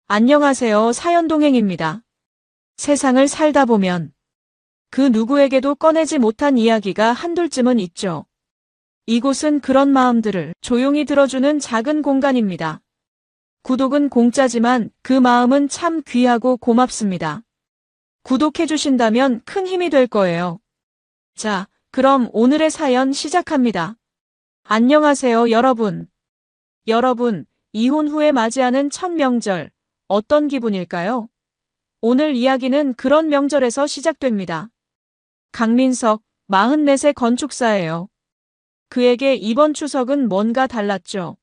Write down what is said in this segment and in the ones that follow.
안녕하세요. 사연동행입니다. 세상을 살다 보면 그 누구에게도 꺼내지 못한 이야기가 한둘쯤은 있죠. 이곳은 그런 마음들을 조용히 들어주는 작은 공간입니다. 구독은 공짜지만 그 마음은 참 귀하고 고맙습니다. 구독해주신다면 큰 힘이 될 거예요. 자, 그럼 오늘의 사연 시작합니다. 안녕하세요, 여러분. 여러분, 이혼 후에 맞이하는 첫 명절, 어떤 기분일까요? 오늘 이야기는 그런 명절에서 시작됩니다. 강민석, 44세 건축사예요. 그에게 이번 추석은 뭔가 달랐죠.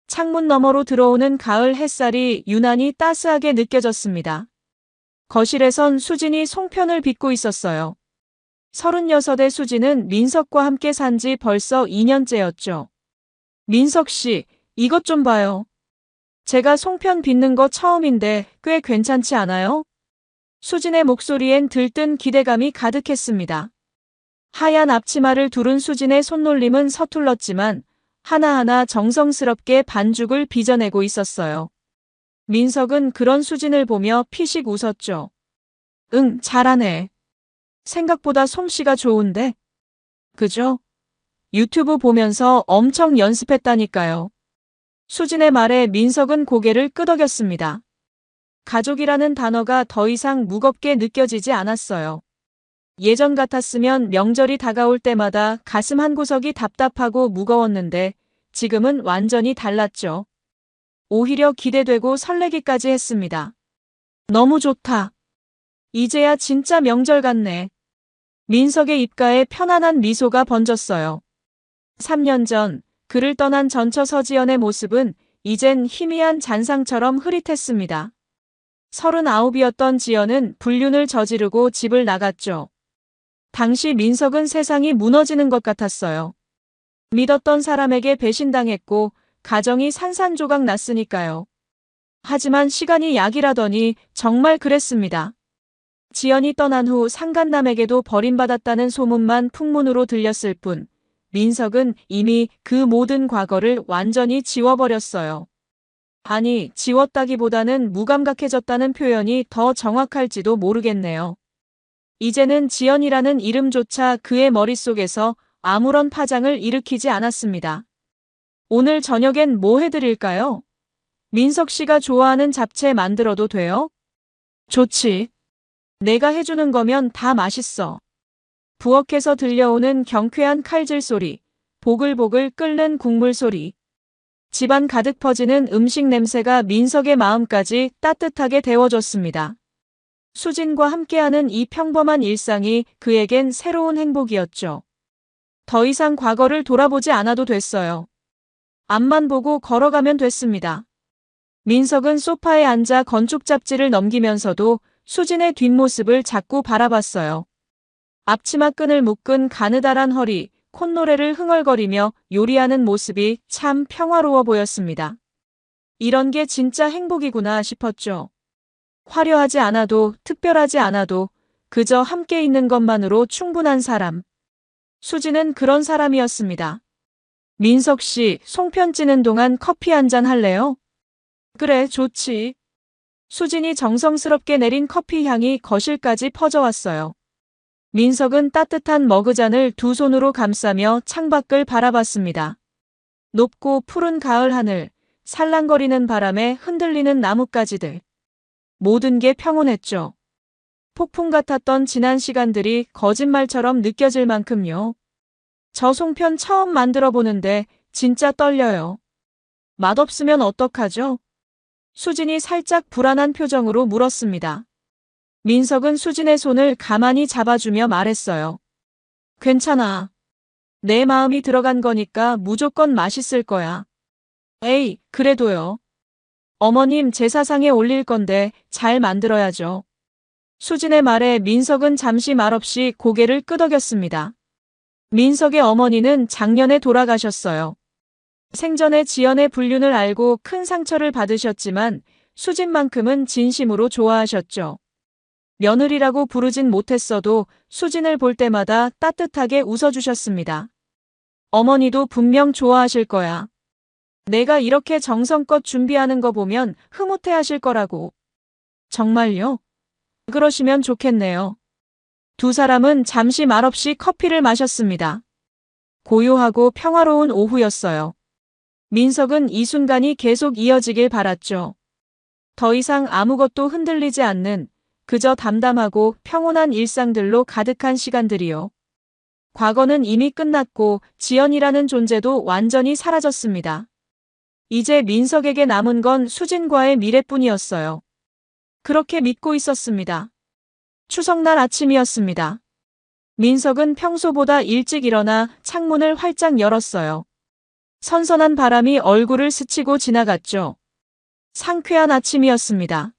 창문 너머로 들어오는 가을 햇살이 유난히 따스하게 느껴졌습니다. 거실에선 수진이 송편을 빚고 있었어요. 36의 수진은 민석과 함께 산 지 벌써 2년째였죠. 민석 씨, 이것 좀 봐요. 제가 송편 빚는 거 처음인데 꽤 괜찮지 않아요? 수진의 목소리엔 들뜬 기대감이 가득했습니다. 하얀 앞치마를 두른 수진의 손놀림은 서툴렀지만 하나하나 정성스럽게 반죽을 빚어내고 있었어요. 민석은 그런 수진을 보며 피식 웃었죠. 응, 잘하네. 생각보다 솜씨가 좋은데? 그죠? 유튜브 보면서 엄청 연습했다니까요. 수진의 말에 민석은 고개를 끄덕였습니다. 가족이라는 단어가 더 이상 무겁게 느껴지지 않았어요. 예전 같았으면 명절이 다가올 때마다 가슴 한구석이 답답하고 무거웠는데 지금은 완전히 달랐죠. 오히려 기대되고 설레기까지 했습니다. 너무 좋다. 이제야 진짜 명절 같네. 민석의 입가에 편안한 미소가 번졌어요. 3년 전 그를 떠난 전처 서지연의 모습은 이젠 희미한 잔상처럼 흐릿했습니다. 39이었던 지연은 불륜을 저지르고 집을 나갔죠. 당시 민석은 세상이 무너지는 것 같았어요. 믿었던 사람에게 배신당했고 가정이 산산조각 났으니까요. 하지만 시간이 약이라더니 정말 그랬습니다. 지연이 떠난 후 상간남에게도 버림받았다는 소문만 풍문으로 들렸을 뿐 민석은 이미 그 모든 과거를 완전히 지워버렸어요. 아니, 지웠다기보다는 무감각해졌다는 표현이 더 정확할지도 모르겠네요. 이제는 지연이라는 이름조차 그의 머릿속에서 아무런 파장을 일으키지 않았습니다. 오늘 저녁엔 뭐 해드릴까요? 민석 씨가 좋아하는 잡채 만들어도 돼요? 좋지. 내가 해주는 거면 다 맛있어. 부엌에서 들려오는 경쾌한 칼질 소리, 보글보글 끓는 국물 소리. 집안 가득 퍼지는 음식 냄새가 민석의 마음까지 따뜻하게 데워줬습니다. 수진과 함께하는 이 평범한 일상이 그에겐 새로운 행복이었죠. 더 이상 과거를 돌아보지 않아도 됐어요. 앞만 보고 걸어가면 됐습니다. 민석은 소파에 앉아 건축 잡지를 넘기면서도 수진의 뒷모습을 자꾸 바라봤어요. 앞치마 끈을 묶은 가느다란 허리, 콧노래를 흥얼거리며 요리하는 모습이 참 평화로워 보였습니다. 이런 게 진짜 행복이구나 싶었죠. 화려하지 않아도 특별하지 않아도 그저 함께 있는 것만으로 충분한 사람. 수지는 그런 사람이었습니다. 민석 씨, 송편 찌는 동안 커피 한잔 할래요? 그래, 좋지. 수진이 정성스럽게 내린 커피 향이 거실까지 퍼져왔어요. 민석은 따뜻한 머그잔을 두 손으로 감싸며 창밖을 바라봤습니다. 높고 푸른 가을 하늘, 살랑거리는 바람에 흔들리는 나뭇가지들. 모든 게 평온했죠. 폭풍 같았던 지난 시간들이 거짓말처럼 느껴질 만큼요. 저 송편 처음 만들어 보는데 진짜 떨려요. 맛없으면 어떡하죠? 수진이 살짝 불안한 표정으로 물었습니다. 민석은 수진의 손을 가만히 잡아주며 말했어요. 괜찮아. 내 마음이 들어간 거니까 무조건 맛있을 거야. 에이, 그래도요. 어머님 제사상에 올릴 건데 잘 만들어야죠. 수진의 말에 민석은 잠시 말없이 고개를 끄덕였습니다. 민석의 어머니는 작년에 돌아가셨어요. 생전에 지연의 불륜을 알고 큰 상처를 받으셨지만 수진만큼은 진심으로 좋아하셨죠. 며느리라고 부르진 못했어도 수진을 볼 때마다 따뜻하게 웃어주셨습니다. 어머니도 분명 좋아하실 거야. 내가 이렇게 정성껏 준비하는 거 보면 흐뭇해하실 거라고. 정말요? 그러시면 좋겠네요. 두 사람은 잠시 말없이 커피를 마셨습니다. 고요하고 평화로운 오후였어요. 민석은 이 순간이 계속 이어지길 바랐죠. 더 이상 아무것도 흔들리지 않는 그저 담담하고 평온한 일상들로 가득한 시간들이요. 과거는 이미 끝났고 지연이라는 존재도 완전히 사라졌습니다. 이제 민석에게 남은 건 수진과의 미래뿐이었어요. 그렇게 믿고 있었습니다. 추석날 아침이었습니다. 민석은 평소보다 일찍 일어나 창문을 활짝 열었어요. 선선한 바람이 얼굴을 스치고 지나갔죠. 상쾌한 아침이었습니다.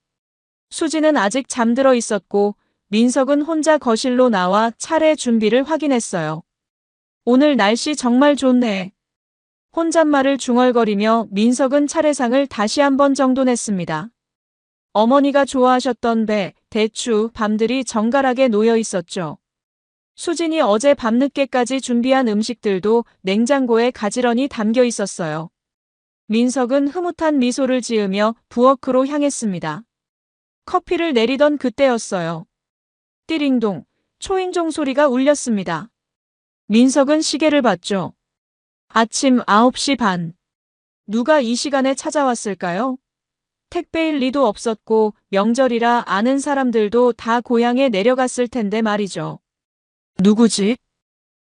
수진은 아직 잠들어 있었고 민석은 혼자 거실로 나와 차례 준비를 확인했어요. 오늘 날씨 정말 좋네. 혼잣말을 중얼거리며 민석은 차례상을 다시 한번 정돈했습니다. 어머니가 좋아하셨던 배, 대추, 밤들이 정갈하게 놓여 있었죠. 수진이 어제 밤늦게까지 준비한 음식들도 냉장고에 가지런히 담겨 있었어요. 민석은 흐뭇한 미소를 지으며 부엌으로 향했습니다. 커피를 내리던 그때였어요. 띠링동, 초인종 소리가 울렸습니다. 민석은 시계를 봤죠. 아침 9시 반. 누가 이 시간에 찾아왔을까요? 택배일 리도 없었고 명절이라 아는 사람들도 다 고향에 내려갔을 텐데 말이죠. 누구지?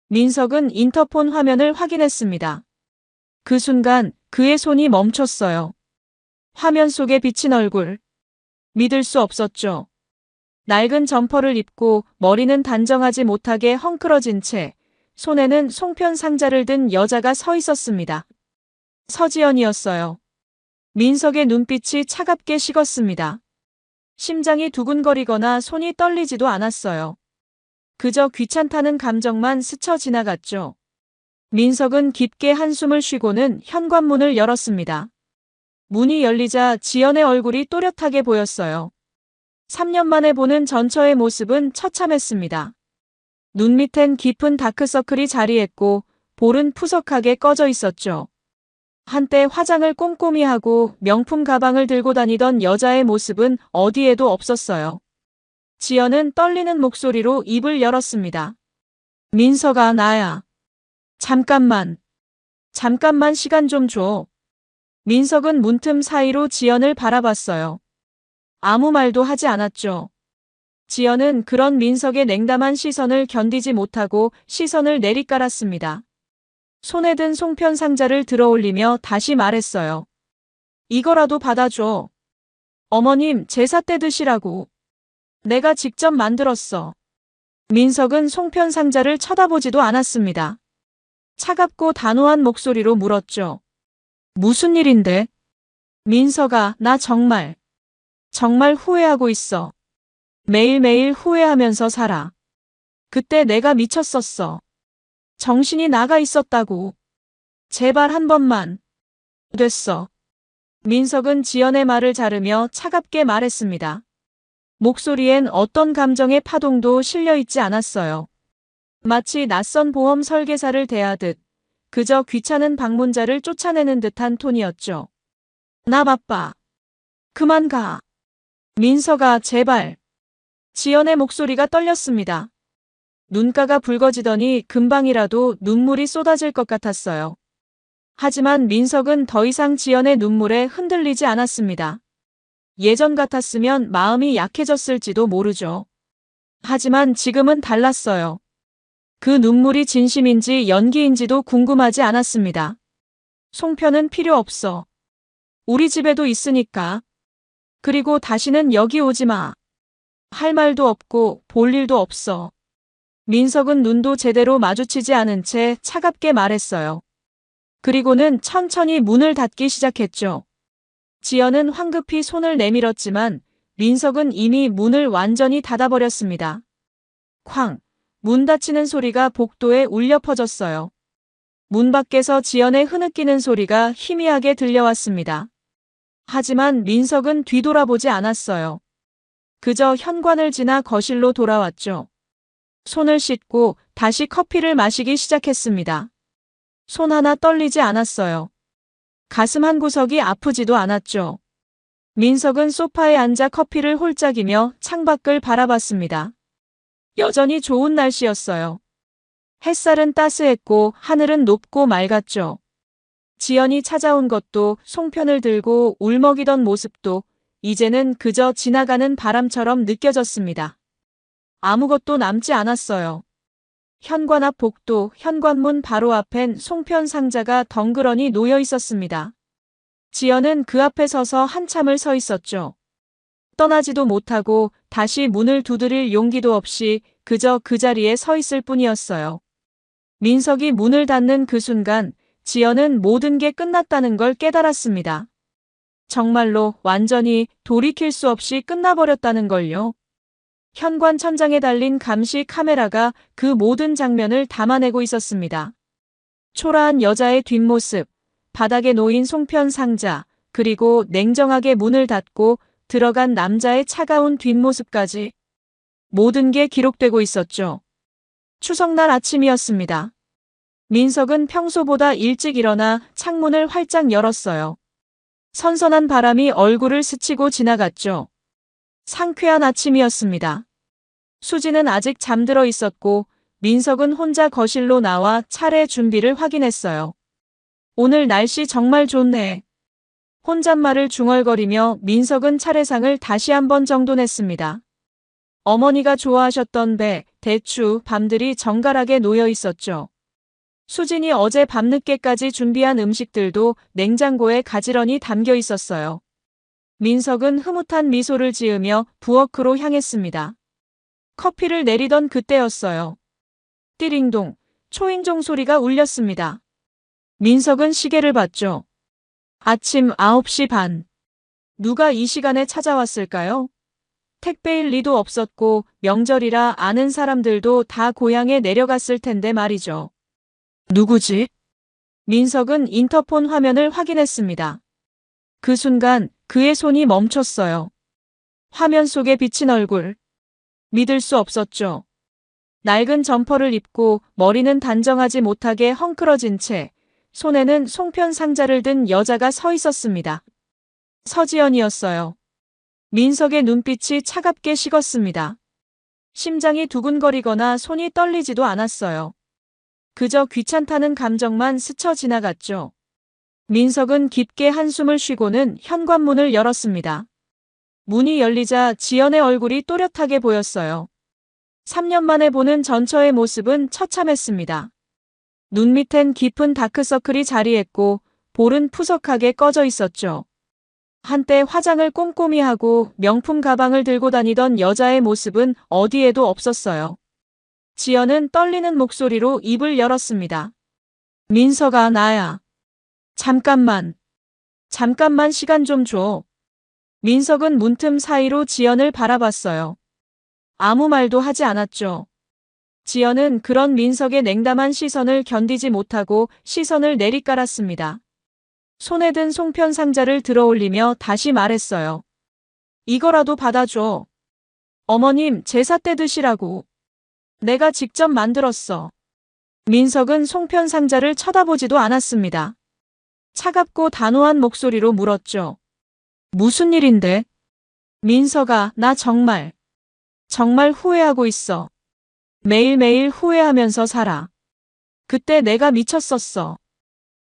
민석은 인터폰 화면을 확인했습니다. 그 순간 그의 손이 멈췄어요. 화면 속에 비친 얼굴. 믿을 수 없었죠. 낡은 점퍼를 입고 머리는 단정하지 못하게 헝클어진 채 손에는 송편 상자를 든 여자가 서 있었습니다. 서지연이었어요. 민석의 눈빛이 차갑게 식었습니다. 심장이 두근거리거나 손이 떨리지도 않았어요. 그저 귀찮다는 감정만 스쳐 지나갔죠. 민석은 깊게 한숨을 쉬고는 현관문을 열었습니다. 문이 열리자 지연의 얼굴이 또렷하게 보였어요. 3년 만에 보는 전처의 모습은 처참했습니다. 눈 밑엔 깊은 다크서클이 자리했고 볼은 푸석하게 꺼져 있었죠. 한때 화장을 꼼꼼히 하고 명품 가방을 들고 다니던 여자의 모습은 어디에도 없었어요. 지연은 떨리는 목소리로 입을 열었습니다. 민석아, 나야. 잠깐만 시간 좀 줘. 민석은 문틈 사이로 지연을 바라봤어요. 아무 말도 하지 않았죠. 지연은 그런 민석의 냉담한 시선을 견디지 못하고 시선을 내리깔았습니다. 손에 든 송편 상자를 들어올리며 다시 말했어요. 이거라도 받아줘. 어머님, 제사 때 드시라고. 내가 직접 만들었어. 민석은 송편 상자를 쳐다보지도 않았습니다. 차갑고 단호한 목소리로 물었죠. 무슨 일인데? 민석아, 나 정말 후회하고 있어. 매일매일 후회하면서 살아. 그때 내가 미쳤었어. 정신이 나가 있었다고. 제발 한 번만. 됐어. 민석은 지연의 말을 자르며 차갑게 말했습니다. 목소리엔 어떤 감정의 파동도 실려 있지 않았어요. 마치 낯선 보험 설계사를 대하듯 그저 귀찮은 방문자를 쫓아내는 듯한 톤이었죠. 나 바빠. 그만 가. 민석아, 제발. 지연의 목소리가 떨렸습니다. 눈가가 붉어지더니 금방이라도 눈물이 쏟아질 것 같았어요. 하지만 민석은 더 이상 지연의 눈물에 흔들리지 않았습니다. 예전 같았으면 마음이 약해졌을지도 모르죠. 하지만 지금은 달랐어요. 그 눈물이 진심인지 연기인지도 궁금하지 않았습니다. 송편은 필요 없어. 우리 집에도 있으니까. 그리고 다시는 여기 오지 마. 할 말도 없고 볼 일도 없어. 민석은 눈도 제대로 마주치지 않은 채 차갑게 말했어요. 그리고는 천천히 문을 닫기 시작했죠. 지연은 황급히 손을 내밀었지만 민석은 이미 문을 완전히 닫아버렸습니다. 쾅! 문 닫히는 소리가 복도에 울려 퍼졌어요. 문 밖에서 지연의 흐느끼는 소리가 희미하게 들려왔습니다. 하지만 민석은 뒤돌아보지 않았어요. 그저 현관을 지나 거실로 돌아왔죠. 손을 씻고 다시 커피를 마시기 시작했습니다. 손 하나 떨리지 않았어요. 가슴 한 구석이 아프지도 않았죠. 민석은 소파에 앉아 커피를 홀짝이며 창밖을 바라봤습니다. 여전히 좋은 날씨였어요. 햇살은 따스했고 하늘은 높고 맑았죠. 지연이 찾아온 것도 송편을 들고 울먹이던 모습도 이제는 그저 지나가는 바람처럼 느껴졌습니다. 아무것도 남지 않았어요. 현관 앞 복도, 현관문 바로 앞엔 송편 상자가 덩그러니 놓여 있었습니다. 지연은 그 앞에 서서 한참을 서 있었죠. 떠나지도 못하고 다시 문을 두드릴 용기도 없이 그저 그 자리에 서 있을 뿐이었어요. 민석이 문을 닫는 그 순간 지연은 모든 게 끝났다는 걸 깨달았습니다. 정말로 완전히 돌이킬 수 없이 끝나버렸다는 걸요. 현관 천장에 달린 감시 카메라가 그 모든 장면을 담아내고 있었습니다. 초라한 여자의 뒷모습, 바닥에 놓인 송편 상자, 그리고 냉정하게 문을 닫고 들어간 남자의 차가운 뒷모습까지 모든 게 기록되고 있었죠. 추석날 아침이었습니다. 민석은 평소보다 일찍 일어나 창문을 활짝 열었어요. 선선한 바람이 얼굴을 스치고 지나갔죠. 상쾌한 아침이었습니다. 수지는 아직 잠들어 있었고 민석은 혼자 거실로 나와 차례 준비를 확인했어요. 오늘 날씨 정말 좋네. 혼잣말을 중얼거리며 민석은 차례상을 다시 한번 정돈했습니다. 어머니가 좋아하셨던 배, 대추, 밤들이 정갈하게 놓여 있었죠. 수진이 어제 밤늦게까지 준비한 음식들도 냉장고에 가지런히 담겨 있었어요. 민석은 흐뭇한 미소를 지으며 부엌으로 향했습니다. 커피를 내리던 그때였어요. 띠링동, 초인종 소리가 울렸습니다. 민석은 시계를 봤죠. 아침 9시 반. 누가 이 시간에 찾아왔을까요? 택배일 리도 없었고 명절이라 아는 사람들도 다 고향에 내려갔을 텐데 말이죠. 누구지? 민석은 인터폰 화면을 확인했습니다. 그 순간 그의 손이 멈췄어요. 화면 속에 비친 얼굴. 믿을 수 없었죠. 낡은 점퍼를 입고 머리는 단정하지 못하게 헝클어진 채 손에는 송편 상자를 든 여자가 서 있었습니다. 서지연이었어요. 민석의 눈빛이 차갑게 식었습니다. 심장이 두근거리거나 손이 떨리지도 않았어요. 그저 귀찮다는 감정만 스쳐 지나갔죠. 민석은 깊게 한숨을 쉬고는 현관문을 열었습니다. 문이 열리자 지연의 얼굴이 또렷하게 보였어요. 3년 만에 보는 전처의 모습은 처참했습니다. 눈 밑엔 깊은 다크서클이 자리했고 볼은 푸석하게 꺼져 있었죠. 한때 화장을 꼼꼼히 하고 명품 가방을 들고 다니던 여자의 모습은 어디에도 없었어요. 지연은 떨리는 목소리로 입을 열었습니다. 민석아, 나야. 잠깐만 시간 좀 줘. 민석은 문틈 사이로 지연을 바라봤어요. 아무 말도 하지 않았죠. 지연은 그런 민석의 냉담한 시선을 견디지 못하고 시선을 내리깔았습니다. 손에 든 송편 상자를 들어올리며 다시 말했어요. 이거라도 받아줘. 어머님, 제사 때 드시라고. 내가 직접 만들었어. 민석은 송편 상자를 쳐다보지도 않았습니다. 차갑고 단호한 목소리로 물었죠. 무슨 일인데? 민석아, 나 정말 후회하고 있어. 매일매일 후회하면서 살아. 그때 내가 미쳤었어.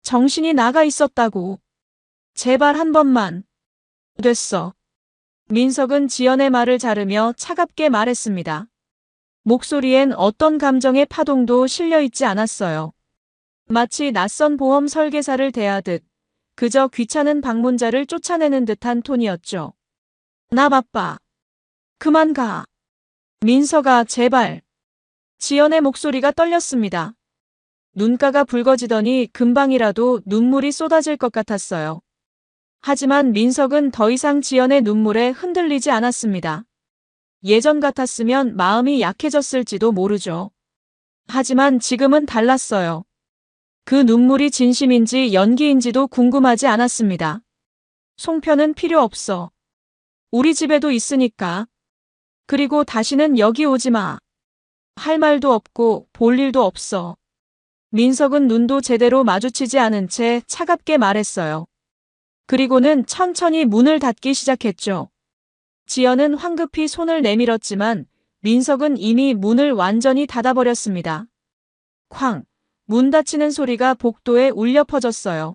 정신이 나가 있었다고. 제발 한 번만. 됐어. 민석은 지연의 말을 자르며 차갑게 말했습니다. 목소리엔 어떤 감정의 파동도 실려 있지 않았어요. 마치 낯선 보험 설계사를 대하듯 그저 귀찮은 방문자를 쫓아내는 듯한 톤이었죠. 나 바빠. 그만 가. 민석아, 제발. 지연의 목소리가 떨렸습니다. 눈가가 붉어지더니 금방이라도 눈물이 쏟아질 것 같았어요. 하지만 민석은 더 이상 지연의 눈물에 흔들리지 않았습니다. 예전 같았으면 마음이 약해졌을지도 모르죠. 하지만 지금은 달랐어요. 그 눈물이 진심인지 연기인지도 궁금하지 않았습니다. 송편은 필요 없어. 우리 집에도 있으니까. 그리고 다시는 여기 오지 마. 할 말도 없고 볼 일도 없어. 민석은 눈도 제대로 마주치지 않은 채 차갑게 말했어요. 그리고는 천천히 문을 닫기 시작했죠. 지연은 황급히 손을 내밀었지만 민석은 이미 문을 완전히 닫아버렸습니다. 쾅! 문 닫히는 소리가 복도에 울려 퍼졌어요.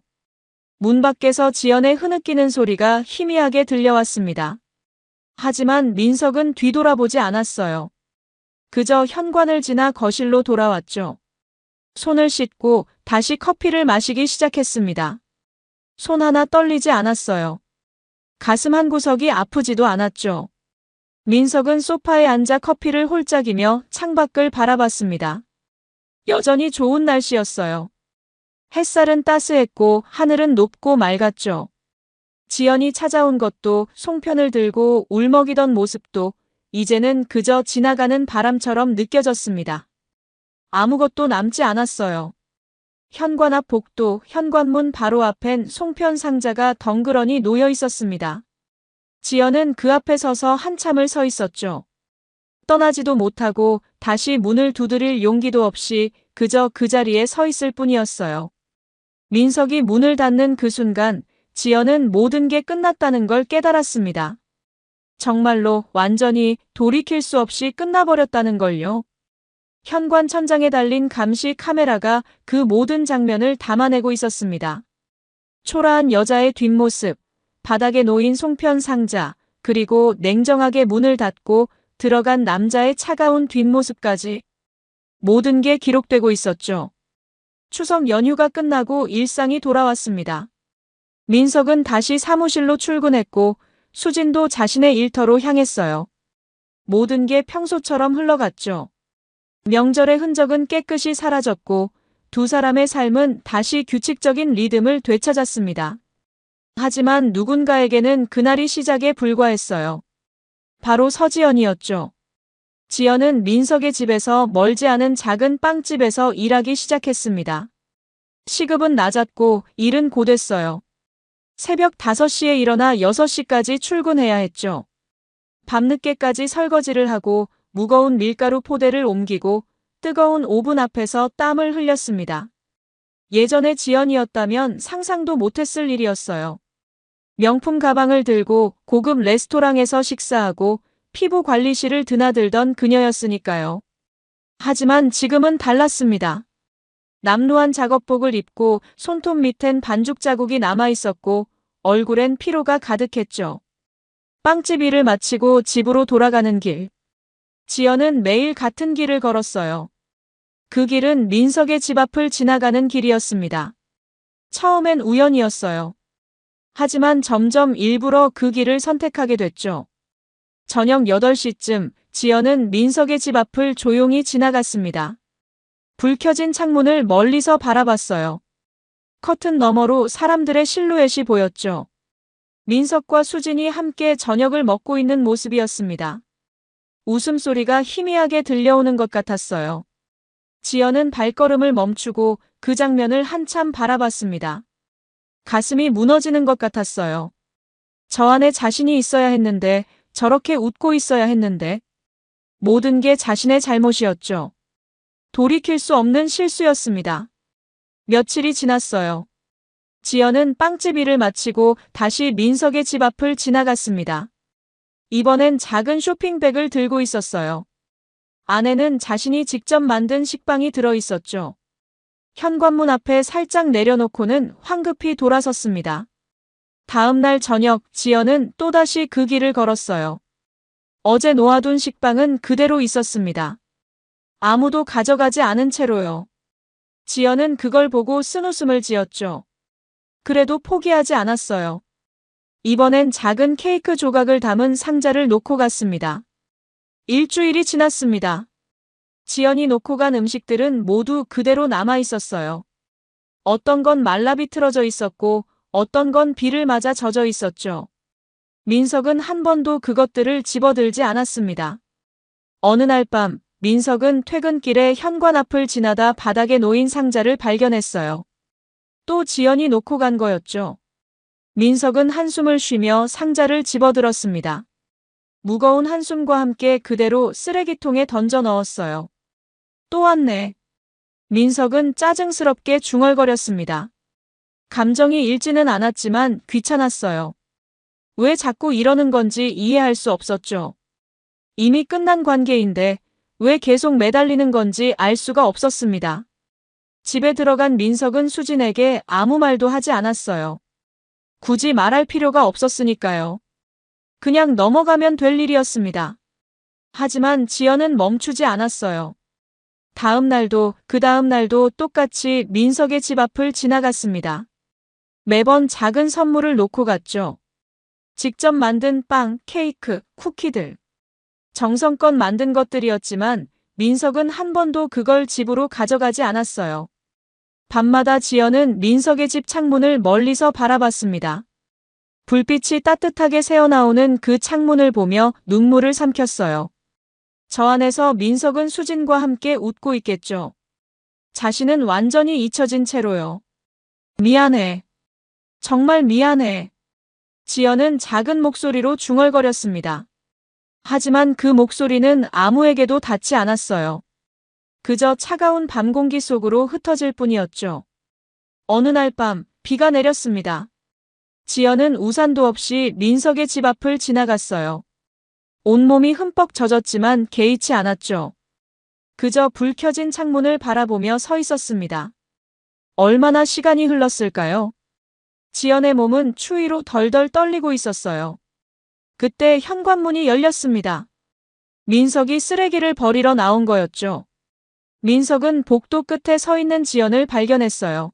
문 밖에서 지연의 흐느끼는 소리가 희미하게 들려왔습니다. 하지만 민석은 뒤돌아보지 않았어요. 그저 현관을 지나 거실로 돌아왔죠. 손을 씻고 다시 커피를 마시기 시작했습니다. 손 하나 떨리지 않았어요. 가슴 한 구석이 아프지도 않았죠. 민석은 소파에 앉아 커피를 홀짝이며 창밖을 바라봤습니다. 여전히 좋은 날씨였어요. 햇살은 따스했고 하늘은 높고 맑았죠. 지연이 찾아온 것도 송편을 들고 울먹이던 모습도 이제는 그저 지나가는 바람처럼 느껴졌습니다. 아무것도 남지 않았어요. 현관 앞 복도, 현관문 바로 앞엔 송편 상자가 덩그러니 놓여 있었습니다. 지연은 그 앞에 서서 한참을 서 있었죠. 떠나지도 못하고 다시 문을 두드릴 용기도 없이 그저 그 자리에 서 있을 뿐이었어요. 민석이 문을 닫는 그 순간 지연은 모든 게 끝났다는 걸 깨달았습니다. 정말로 완전히 돌이킬 수 없이 끝나버렸다는 걸요. 현관 천장에 달린 감시 카메라가 그 모든 장면을 담아내고 있었습니다. 초라한 여자의 뒷모습, 바닥에 놓인 송편 상자, 그리고 냉정하게 문을 닫고 들어간 남자의 차가운 뒷모습까지 모든 게 기록되고 있었죠. 추석 연휴가 끝나고 일상이 돌아왔습니다. 민석은 다시 사무실로 출근했고 수진도 자신의 일터로 향했어요. 모든 게 평소처럼 흘러갔죠. 명절의 흔적은 깨끗이 사라졌고 두 사람의 삶은 다시 규칙적인 리듬을 되찾았습니다. 하지만 누군가에게는 그날이 시작에 불과했어요. 바로 서지연이었죠. 지연은 민석의 집에서 멀지 않은 작은 빵집에서 일하기 시작했습니다. 시급은 낮았고 일은 고됐어요. 새벽 5시에 일어나 6시까지 출근해야 했죠. 밤늦게까지 설거지를 하고 무거운 밀가루 포대를 옮기고 뜨거운 오븐 앞에서 땀을 흘렸습니다. 예전의 지연이었다면 상상도 못했을 일이었어요. 명품 가방을 들고 고급 레스토랑에서 식사하고 피부 관리실을 드나들던 그녀였으니까요. 하지만 지금은 달랐습니다. 남루한 작업복을 입고 손톱 밑엔 반죽 자국이 남아 있었고 얼굴엔 피로가 가득했죠. 빵집 일을 마치고 집으로 돌아가는 길. 지연은 매일 같은 길을 걸었어요. 그 길은 민석의 집 앞을 지나가는 길이었습니다. 처음엔 우연이었어요. 하지만 점점 일부러 그 길을 선택하게 됐죠. 저녁 8시쯤 지연은 민석의 집 앞을 조용히 지나갔습니다. 불 켜진 창문을 멀리서 바라봤어요. 커튼 너머로 사람들의 실루엣이 보였죠. 민석과 수진이 함께 저녁을 먹고 있는 모습이었습니다. 웃음소리가 희미하게 들려오는 것 같았어요. 지연은 발걸음을 멈추고 그 장면을 한참 바라봤습니다. 가슴이 무너지는 것 같았어요. 저 안에 자신이 있어야 했는데, 저렇게 웃고 있어야 했는데. 모든 게 자신의 잘못이었죠. 돌이킬 수 없는 실수였습니다. 며칠이 지났어요. 지연은 빵집 일을 마치고 다시 민석의 집 앞을 지나갔습니다. 이번엔 작은 쇼핑백을 들고 있었어요. 안에는 자신이 직접 만든 식빵이 들어있었죠. 현관문 앞에 살짝 내려놓고는 황급히 돌아섰습니다. 다음 날 저녁 지연은 또다시 그 길을 걸었어요. 어제 놓아둔 식빵은 그대로 있었습니다. 아무도 가져가지 않은 채로요. 지연은 그걸 보고 쓴웃음을 지었죠. 그래도 포기하지 않았어요. 이번엔 작은 케이크 조각을 담은 상자를 놓고 갔습니다. 일주일이 지났습니다. 지연이 놓고 간 음식들은 모두 그대로 남아 있었어요. 어떤 건 말라 비틀어져 있었고 어떤 건 비를 맞아 젖어 있었죠. 민석은 한 번도 그것들을 집어들지 않았습니다. 어느 날 밤 민석은 퇴근길에 현관 앞을 지나다 바닥에 놓인 상자를 발견했어요. 또 지연이 놓고 간 거였죠. 민석은 한숨을 쉬며 상자를 집어들었습니다. 무거운 한숨과 함께 그대로 쓰레기통에 던져 넣었어요. 또 왔네. 민석은 짜증스럽게 중얼거렸습니다. 감정이 잃지는 않았지만 귀찮았어요. 왜 자꾸 이러는 건지 이해할 수 없었죠. 이미 끝난 관계인데 왜 계속 매달리는 건지 알 수가 없었습니다. 집에 들어간 민석은 수진에게 아무 말도 하지 않았어요. 굳이 말할 필요가 없었으니까요. 그냥 넘어가면 될 일이었습니다. 하지만 지연은 멈추지 않았어요. 다음 날도 그 다음 날도 똑같이 민석의 집 앞을 지나갔습니다. 매번 작은 선물을 놓고 갔죠. 직접 만든 빵, 케이크, 쿠키들. 정성껏 만든 것들이었지만 민석은 한 번도 그걸 집으로 가져가지 않았어요. 밤마다 지연은 민석의 집 창문을 멀리서 바라봤습니다. 불빛이 따뜻하게 새어나오는 그 창문을 보며 눈물을 삼켰어요. 저 안에서 민석은 수진과 함께 웃고 있겠죠. 자신은 완전히 잊혀진 채로요. 미안해. 정말 미안해. 지연은 작은 목소리로 중얼거렸습니다. 하지만 그 목소리는 아무에게도 닿지 않았어요. 그저 차가운 밤 공기 속으로 흩어질 뿐이었죠. 어느 날 밤, 비가 내렸습니다. 지연은 우산도 없이 민석의 집 앞을 지나갔어요. 온몸이 흠뻑 젖었지만 개의치 않았죠. 그저 불 켜진 창문을 바라보며 서 있었습니다. 얼마나 시간이 흘렀을까요? 지연의 몸은 추위로 덜덜 떨리고 있었어요. 그때 현관문이 열렸습니다. 민석이 쓰레기를 버리러 나온 거였죠. 민석은 복도 끝에 서 있는 지연을 발견했어요.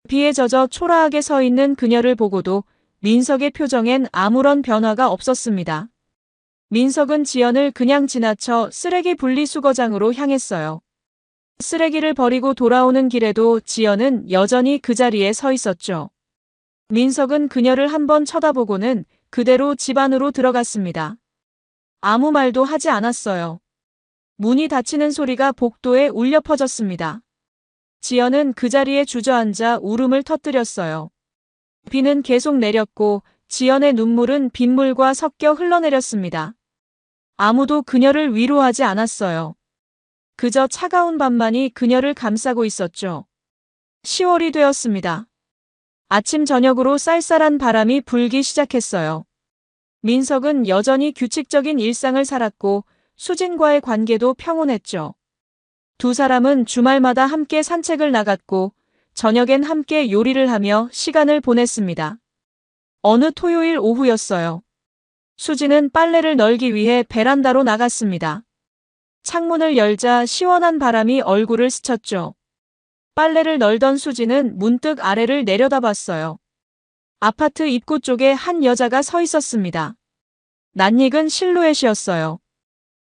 비에 젖어 초라하게 서 있는 그녀를 보고도 민석의 표정엔 아무런 변화가 없었습니다. 민석은 지연을 그냥 지나쳐 쓰레기 분리수거장으로 향했어요. 쓰레기를 버리고 돌아오는 길에도 지연은 여전히 그 자리에 서 있었죠. 민석은 그녀를 한번 쳐다보고는 그대로 집 안으로 들어갔습니다. 아무 말도 하지 않았어요. 문이 닫히는 소리가 복도에 울려 퍼졌습니다. 지연은 그 자리에 주저앉아 울음을 터뜨렸어요. 비는 계속 내렸고 지연의 눈물은 빗물과 섞여 흘러내렸습니다. 아무도 그녀를 위로하지 않았어요. 그저 차가운 밤만이 그녀를 감싸고 있었죠. 10월이 되었습니다. 아침 저녁으로 쌀쌀한 바람이 불기 시작했어요. 민석은 여전히 규칙적인 일상을 살았고 수진과의 관계도 평온했죠. 두 사람은 주말마다 함께 산책을 나갔고 저녁엔 함께 요리를 하며 시간을 보냈습니다. 어느 토요일 오후였어요. 수진은 빨래를 널기 위해 베란다로 나갔습니다. 창문을 열자 시원한 바람이 얼굴을 스쳤죠. 빨래를 널던 수진은 문득 아래를 내려다봤어요. 아파트 입구 쪽에 한 여자가 서 있었습니다. 낯익은 실루엣이었어요.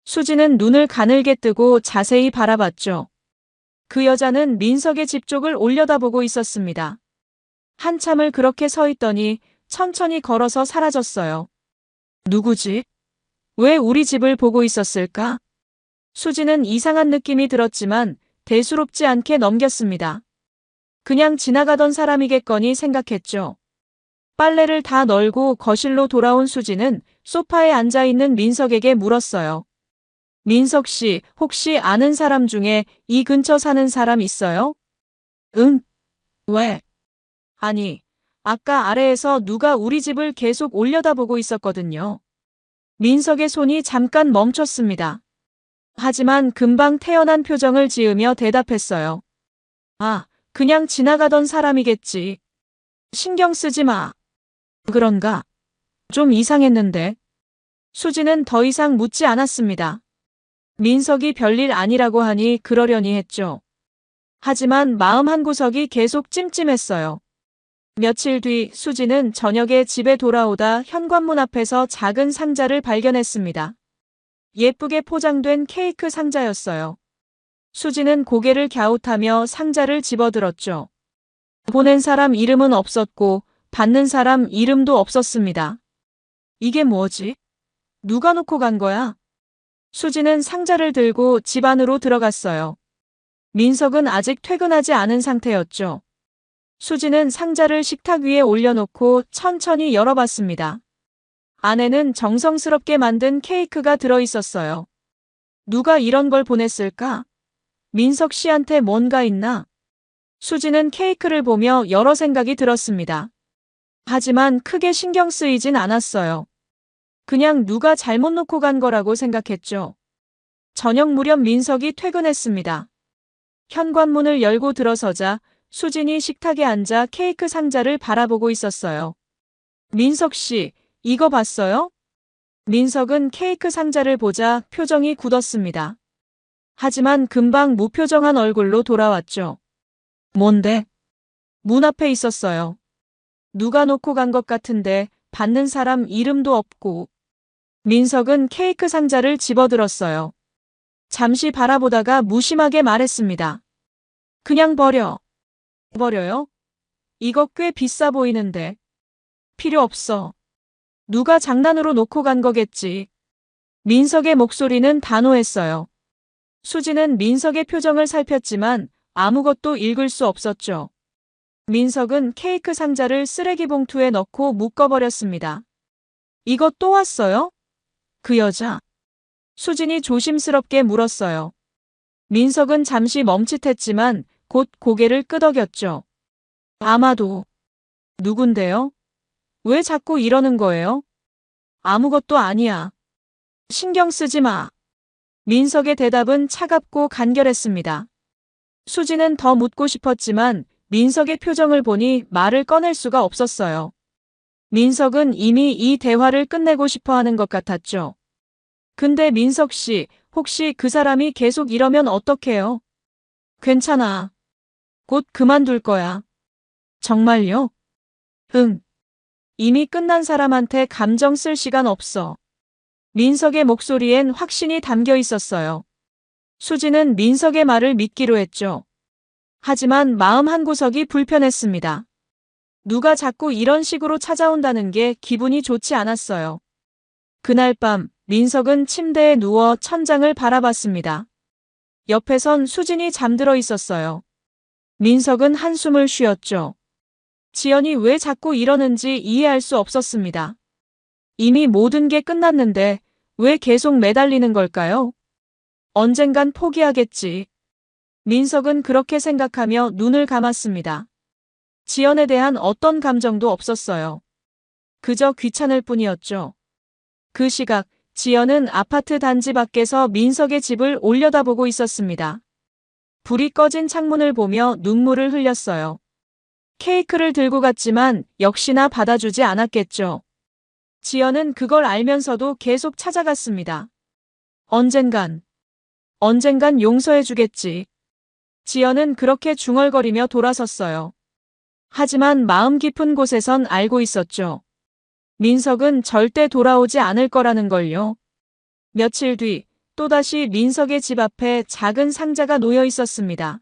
수진은 눈을 가늘게 뜨고 자세히 바라봤죠. 그 여자는 민석의 집 쪽을 올려다보고 있었습니다. 한참을 그렇게 서 있더니 천천히 걸어서 사라졌어요. 누구지? 왜 우리 집을 보고 있었을까? 수진은 이상한 느낌이 들었지만 대수롭지 않게 넘겼습니다. 그냥 지나가던 사람이겠거니 생각했죠. 빨래를 다 널고 거실로 돌아온 수진은 소파에 앉아있는 민석에게 물었어요. 민석 씨, 혹시 아는 사람 중에 이 근처 사는 사람 있어요? 응? 왜? 아니, 아까 아래에서 누가 우리 집을 계속 올려다보고 있었거든요. 민석의 손이 잠깐 멈췄습니다. 하지만 금방 태연한 표정을 지으며 대답했어요. 아, 그냥 지나가던 사람이겠지. 신경 쓰지 마. 그런가? 좀 이상했는데. 수지는 더 이상 묻지 않았습니다. 민석이 별일 아니라고 하니 그러려니 했죠. 하지만 마음 한구석이 계속 찜찜했어요. 며칠 뒤 수지는 저녁에 집에 돌아오다 현관문 앞에서 작은 상자를 발견했습니다. 예쁘게 포장된 케이크 상자였어요. 수지는 고개를 갸웃하며 상자를 집어들었죠. 보낸 사람 이름은 없었고 받는 사람 이름도 없었습니다. 이게 뭐지? 누가 놓고 간 거야? 수지는 상자를 들고 집 안으로 들어갔어요. 민석은 아직 퇴근하지 않은 상태였죠. 수지는 상자를 식탁 위에 올려놓고 천천히 열어봤습니다. 안에는 정성스럽게 만든 케이크가 들어있었어요. 누가 이런 걸 보냈을까? 민석 씨한테 뭔가 있나? 수지는 케이크를 보며 여러 생각이 들었습니다. 하지만 크게 신경 쓰이진 않았어요. 그냥 누가 잘못 놓고 간 거라고 생각했죠. 저녁 무렵 민석이 퇴근했습니다. 현관문을 열고 들어서자 수진이 식탁에 앉아 케이크 상자를 바라보고 있었어요. 민석 씨, 이거 봤어요? 민석은 케이크 상자를 보자 표정이 굳었습니다. 하지만 금방 무표정한 얼굴로 돌아왔죠. 뭔데? 문 앞에 있었어요. 누가 놓고 간 것 같은데 받는 사람 이름도 없고. 민석은 케이크 상자를 집어들었어요. 잠시 바라보다가 무심하게 말했습니다. 그냥 버려. 버려요? 이거 꽤 비싸 보이는데. 필요 없어. 누가 장난으로 놓고 간 거겠지. 민석의 목소리는 단호했어요. 수지는 민석의 표정을 살폈지만 아무것도 읽을 수 없었죠. 민석은 케이크 상자를 쓰레기 봉투에 넣고 묶어버렸습니다. 이거 또 왔어요? 그 여자. 수진이 조심스럽게 물었어요. 민석은 잠시 멈칫했지만 곧 고개를 끄덕였죠. 아마도. 누군데요? 왜 자꾸 이러는 거예요? 아무것도 아니야. 신경 쓰지 마. 민석의 대답은 차갑고 간결했습니다. 수지는 더 묻고 싶었지만 민석의 표정을 보니 말을 꺼낼 수가 없었어요. 민석은 이미 이 대화를 끝내고 싶어 하는 것 같았죠. 근데 민석 씨, 혹시 그 사람이 계속 이러면 어떡해요? 괜찮아. 곧 그만둘 거야. 정말요? 응. 이미 끝난 사람한테 감정 쓸 시간 없어. 민석의 목소리엔 확신이 담겨 있었어요. 수지는 민석의 말을 믿기로 했죠. 하지만 마음 한구석이 불편했습니다. 누가 자꾸 이런 식으로 찾아온다는 게 기분이 좋지 않았어요. 그날 밤 민석은 침대에 누워 천장을 바라봤습니다. 옆에선 수진이 잠들어 있었어요. 민석은 한숨을 쉬었죠. 지연이 왜 자꾸 이러는지 이해할 수 없었습니다. 이미 모든 게 끝났는데 왜 계속 매달리는 걸까요? 언젠간 포기하겠지. 민석은 그렇게 생각하며 눈을 감았습니다. 지연에 대한 어떤 감정도 없었어요. 그저 귀찮을 뿐이었죠. 그 시각 지연은 아파트 단지 밖에서 민석의 집을 올려다보고 있었습니다. 불이 꺼진 창문을 보며 눈물을 흘렸어요. 케이크를 들고 갔지만 역시나 받아주지 않았겠죠. 지연은 그걸 알면서도 계속 찾아갔습니다. 언젠간 용서해주겠지. 지연은 그렇게 중얼거리며 돌아섰어요. 하지만 마음 깊은 곳에선 알고 있었죠. 민석은 절대 돌아오지 않을 거라는 걸요. 며칠 뒤 또다시 민석의 집 앞에 작은 상자가 놓여 있었습니다.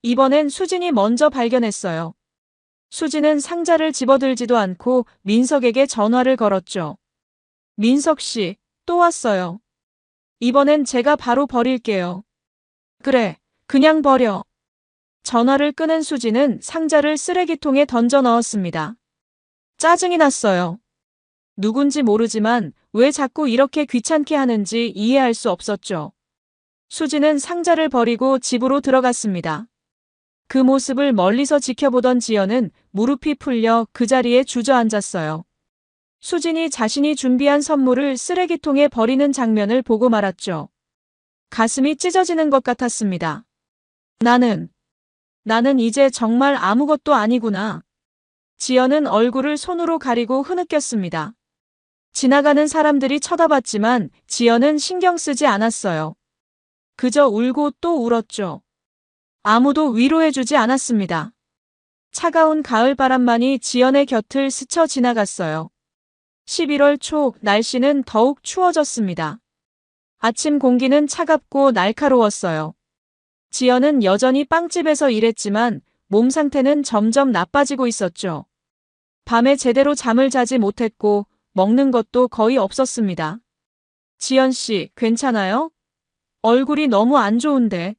이번엔 수진이 먼저 발견했어요. 수진은 상자를 집어들지도 않고 민석에게 전화를 걸었죠. 민석 씨, 또 왔어요. 이번엔 제가 바로 버릴게요. 그래, 그냥 버려. 전화를 끊은 수진은 상자를 쓰레기통에 던져 넣었습니다. 짜증이 났어요. 누군지 모르지만 왜 자꾸 이렇게 귀찮게 하는지 이해할 수 없었죠. 수진은 상자를 버리고 집으로 들어갔습니다. 그 모습을 멀리서 지켜보던 지연은 무릎이 풀려 그 자리에 주저앉았어요. 수진이 자신이 준비한 선물을 쓰레기통에 버리는 장면을 보고 말았죠. 가슴이 찢어지는 것 같았습니다. 나는 이제 정말 아무것도 아니구나. 지연은 얼굴을 손으로 가리고 흐느꼈습니다. 지나가는 사람들이 쳐다봤지만 지연은 신경 쓰지 않았어요. 그저 울고 또 울었죠. 아무도 위로해주지 않았습니다. 차가운 가을바람만이 지연의 곁을 스쳐 지나갔어요. 11월 초 날씨는 더욱 추워졌습니다. 아침 공기는 차갑고 날카로웠어요. 지연은 여전히 빵집에서 일했지만 몸 상태는 점점 나빠지고 있었죠. 밤에 제대로 잠을 자지 못했고 먹는 것도 거의 없었습니다. 지연 씨, 괜찮아요? 얼굴이 너무 안 좋은데.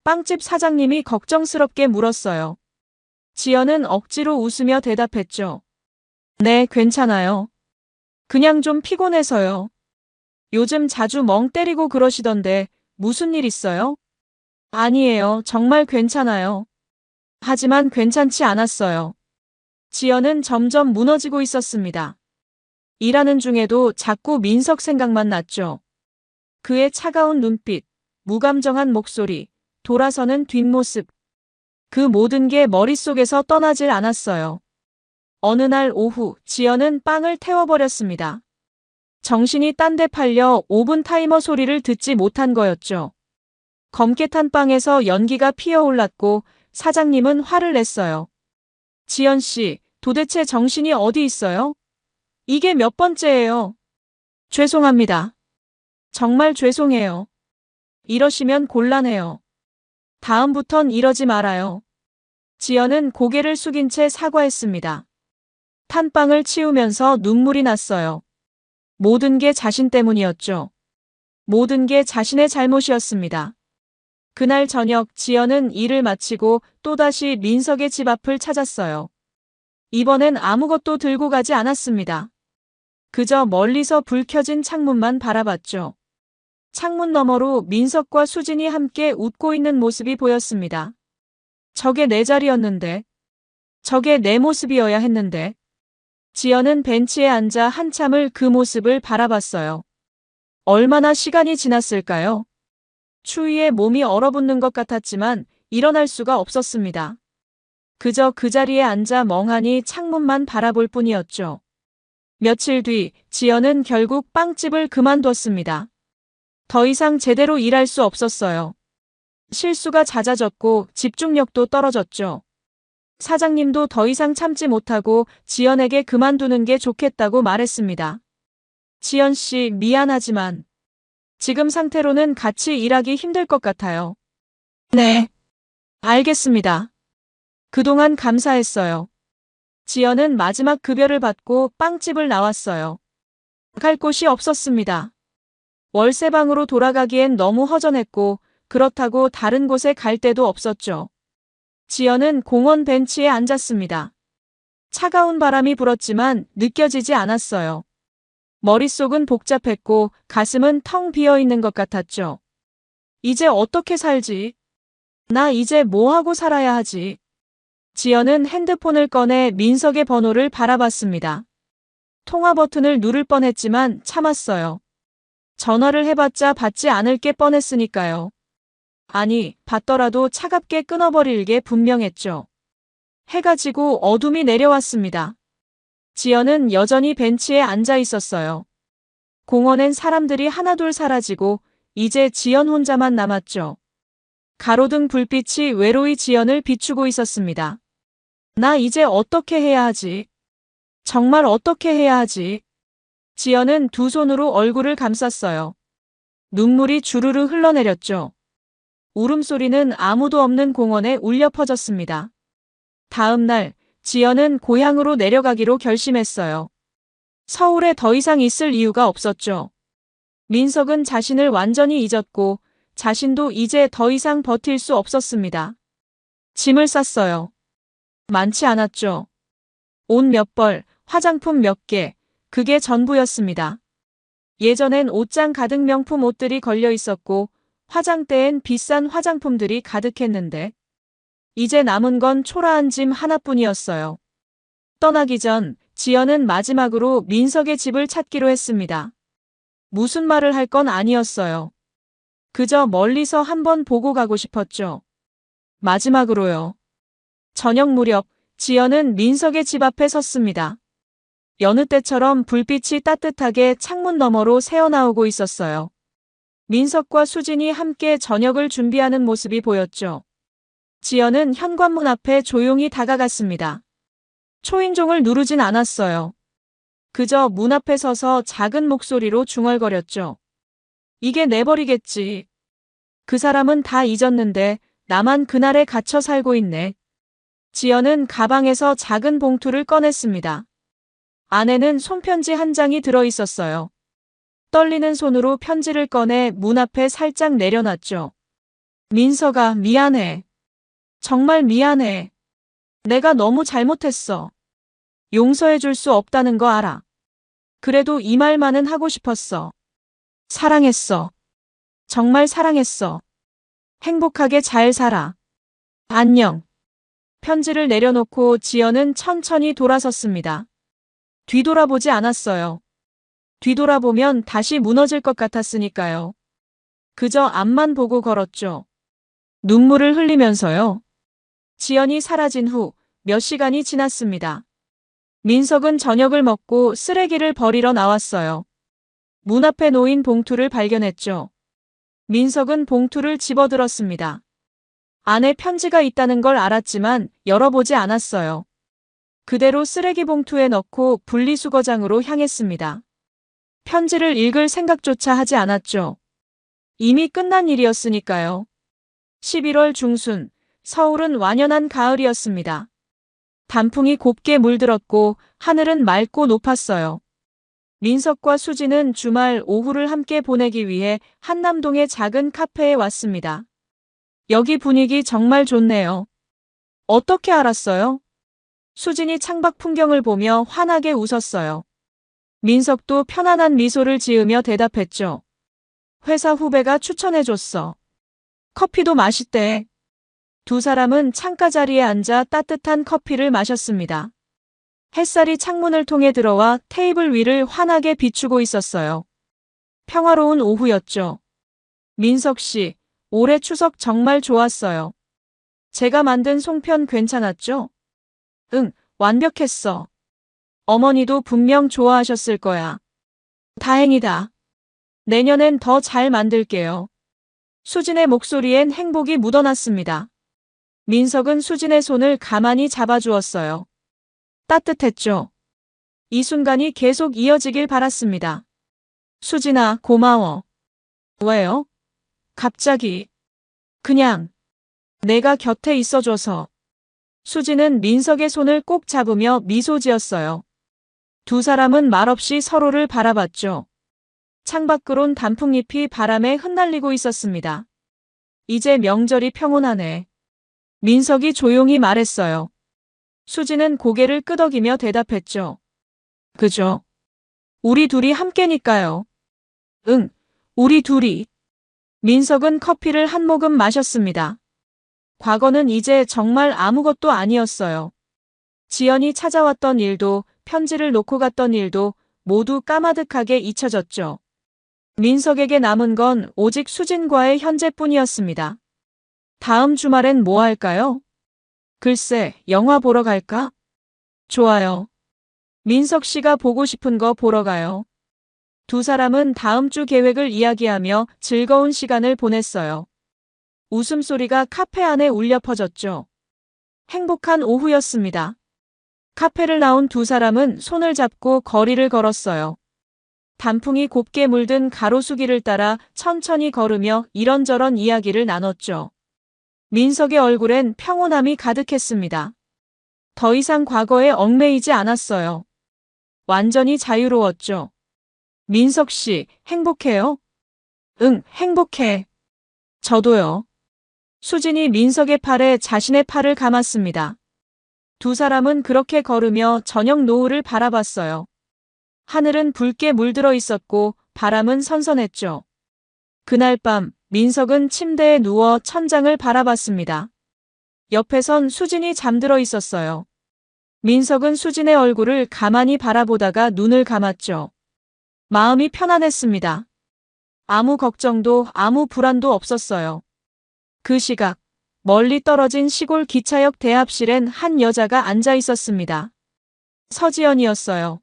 빵집 사장님이 걱정스럽게 물었어요. 지연은 억지로 웃으며 대답했죠. 네, 괜찮아요. 그냥 좀 피곤해서요. 요즘 자주 멍 때리고 그러시던데 무슨 일 있어요? 아니에요. 정말 괜찮아요. 하지만 괜찮지 않았어요. 지연은 점점 무너지고 있었습니다. 일하는 중에도 자꾸 민석 생각만 났죠. 그의 차가운 눈빛, 무감정한 목소리, 돌아서는 뒷모습. 그 모든 게 머릿속에서 떠나질 않았어요. 어느 날 오후 지연은 빵을 태워버렸습니다. 정신이 딴 데 팔려 오븐 타이머 소리를 듣지 못한 거였죠. 검게 탄 빵에서 연기가 피어올랐고 사장님은 화를 냈어요. 지연 씨, 도대체 정신이 어디 있어요? 이게 몇 번째예요? 죄송합니다. 정말 죄송해요. 이러시면 곤란해요. 다음부턴 이러지 말아요. 지연은 고개를 숙인 채 사과했습니다. 탄 빵을 치우면서 눈물이 났어요. 모든 게 자신 때문이었죠. 모든 게 자신의 잘못이었습니다. 그날 저녁 지연은 일을 마치고 또다시 민석의 집 앞을 찾았어요. 이번엔 아무것도 들고 가지 않았습니다. 그저 멀리서 불 켜진 창문만 바라봤죠. 창문 너머로 민석과 수진이 함께 웃고 있는 모습이 보였습니다. 저게 내 자리였는데. 저게 내 모습이어야 했는데. 지연은 벤치에 앉아 한참을 그 모습을 바라봤어요. 얼마나 시간이 지났을까요? 추위에 몸이 얼어붙는 것 같았지만 일어날 수가 없었습니다. 그저 그 자리에 앉아 멍하니 창문만 바라볼 뿐이었죠. 며칠 뒤 지연은 결국 빵집을 그만뒀습니다. 더 이상 제대로 일할 수 없었어요. 실수가 잦아졌고 집중력도 떨어졌죠. 사장님도 더 이상 참지 못하고 지연에게 그만두는 게 좋겠다고 말했습니다. 지연 씨, 미안하지만 지금 상태로는 같이 일하기 힘들 것 같아요. 네. 알겠습니다. 그동안 감사했어요. 지연은 마지막 급여를 받고 빵집을 나왔어요. 갈 곳이 없었습니다. 월세방으로 돌아가기엔 너무 허전했고 그렇다고 다른 곳에 갈 데도 없었죠. 지연은 공원 벤치에 앉았습니다. 차가운 바람이 불었지만 느껴지지 않았어요. 머릿속은 복잡했고 가슴은 텅 비어 있는 것 같았죠. 이제 어떻게 살지? 나 이제 뭐 하고 살아야 하지? 지연은 핸드폰을 꺼내 민석의 번호를 바라봤습니다. 통화 버튼을 누를 뻔했지만 참았어요. 전화를 해봤자 받지 않을 게 뻔했으니까요. 아니, 받더라도 차갑게 끊어버릴 게 분명했죠. 해가 지고 어둠이 내려왔습니다. 지연은 여전히 벤치에 앉아 있었어요. 공원엔 사람들이 하나둘 사라지고 이제 지연 혼자만 남았죠. 가로등 불빛이 외로이 지연을 비추고 있었습니다. 나 이제 어떻게 해야 하지? 정말 어떻게 해야 하지? 지연은 두 손으로 얼굴을 감쌌어요. 눈물이 주르르 흘러내렸죠. 울음소리는 아무도 없는 공원에 울려 퍼졌습니다. 다음 날 지연은 고향으로 내려가기로 결심했어요. 서울에 더 이상 있을 이유가 없었죠. 민석은 자신을 완전히 잊었고 자신도 이제 더 이상 버틸 수 없었습니다. 짐을 쌌어요. 많지 않았죠. 옷 몇 벌, 화장품 몇 개, 그게 전부였습니다. 예전엔 옷장 가득 명품 옷들이 걸려 있었고 화장대엔 비싼 화장품들이 가득했는데 이제 남은 건 초라한 짐 하나뿐이었어요. 떠나기 전 지연은 마지막으로 민석의 집을 찾기로 했습니다. 무슨 말을 할 건 아니었어요. 그저 멀리서 한번 보고 가고 싶었죠. 마지막으로요. 저녁 무렵 지연은 민석의 집 앞에 섰습니다. 여느 때처럼 불빛이 따뜻하게 창문 너머로 새어나오고 있었어요. 민석과 수진이 함께 저녁을 준비하는 모습이 보였죠. 지연은 현관문 앞에 조용히 다가갔습니다. 초인종을 누르진 않았어요. 그저 문 앞에 서서 작은 목소리로 중얼거렸죠. 이게 내버리겠지. 그 사람은 다 잊었는데 나만 그날에 갇혀 살고 있네. 지연은 가방에서 작은 봉투를 꺼냈습니다. 안에는 손편지 한 장이 들어 있었어요. 떨리는 손으로 편지를 꺼내 문 앞에 살짝 내려놨죠. 민석아, 미안해. 정말 미안해. 내가 너무 잘못했어. 용서해 줄 수 없다는 거 알아. 그래도 이 말만은 하고 싶었어. 사랑했어. 정말 사랑했어. 행복하게 잘 살아. 안녕. 편지를 내려놓고 지연은 천천히 돌아섰습니다. 뒤돌아보지 않았어요. 뒤돌아보면 다시 무너질 것 같았으니까요. 그저 앞만 보고 걸었죠. 눈물을 흘리면서요. 지연이 사라진 후 몇 시간이 지났습니다. 민석은 저녁을 먹고 쓰레기를 버리러 나왔어요. 문 앞에 놓인 봉투를 발견했죠. 민석은 봉투를 집어들었습니다. 안에 편지가 있다는 걸 알았지만 열어보지 않았어요. 그대로 쓰레기 봉투에 넣고 분리수거장으로 향했습니다. 편지를 읽을 생각조차 하지 않았죠. 이미 끝난 일이었으니까요. 11월 중순, 서울은 완연한 가을이었습니다. 단풍이 곱게 물들었고 하늘은 맑고 높았어요. 민석과 수지는 주말 오후를 함께 보내기 위해 한남동의 작은 카페에 왔습니다. 여기 분위기 정말 좋네요. 어떻게 알았어요? 수진이 창밖 풍경을 보며 환하게 웃었어요. 민석도 편안한 미소를 지으며 대답했죠. 회사 후배가 추천해줬어. 커피도 맛있대. 두 사람은 창가 자리에 앉아 따뜻한 커피를 마셨습니다. 햇살이 창문을 통해 들어와 테이블 위를 환하게 비추고 있었어요. 평화로운 오후였죠. 민석 씨, 올해 추석 정말 좋았어요. 제가 만든 송편 괜찮았죠? 응, 완벽했어. 어머니도 분명 좋아하셨을 거야. 다행이다. 내년엔 더 잘 만들게요. 수진의 목소리엔 행복이 묻어났습니다. 민석은 수진의 손을 가만히 잡아주었어요. 따뜻했죠. 이 순간이 계속 이어지길 바랐습니다. 수진아, 고마워. 왜요? 갑자기. 그냥. 내가 곁에 있어줘서. 수진은 민석의 손을 꼭 잡으며 미소 지었어요. 두 사람은 말없이 서로를 바라봤죠. 창밖으론 단풍잎이 바람에 흩날리고 있었습니다. 이제 명절이 평온하네. 민석이 조용히 말했어요. 수진은 고개를 끄덕이며 대답했죠. 그죠. 우리 둘이 함께니까요. 응, 우리 둘이. 민석은 커피를 한 모금 마셨습니다. 과거는 이제 정말 아무것도 아니었어요. 지연이 찾아왔던 일도, 편지를 놓고 갔던 일도 모두 까마득하게 잊혀졌죠. 민석에게 남은 건 오직 수진과의 현재뿐이었습니다. 다음 주말엔 뭐 할까요? 글쎄, 영화 보러 갈까? 좋아요. 민석 씨가 보고 싶은 거 보러 가요. 두 사람은 다음 주 계획을 이야기하며 즐거운 시간을 보냈어요. 웃음소리가 카페 안에 울려 퍼졌죠. 행복한 오후였습니다. 카페를 나온 두 사람은 손을 잡고 거리를 걸었어요. 단풍이 곱게 물든 가로수길을 따라 천천히 걸으며 이런저런 이야기를 나눴죠. 민석의 얼굴엔 평온함이 가득했습니다. 더 이상 과거에 얽매이지 않았어요. 완전히 자유로웠죠. 민석 씨, 행복해요? 응, 행복해. 저도요. 수진이 민석의 팔에 자신의 팔을 감았습니다. 두 사람은 그렇게 걸으며 저녁 노을을 바라봤어요. 하늘은 붉게 물들어 있었고 바람은 선선했죠. 그날 밤 민석은 침대에 누워 천장을 바라봤습니다. 옆에선 수진이 잠들어 있었어요. 민석은 수진의 얼굴을 가만히 바라보다가 눈을 감았죠. 마음이 편안했습니다. 아무 걱정도 아무 불안도 없었어요. 그 시각 멀리 떨어진 시골 기차역 대합실엔 한 여자가 앉아 있었습니다. 서지연이었어요.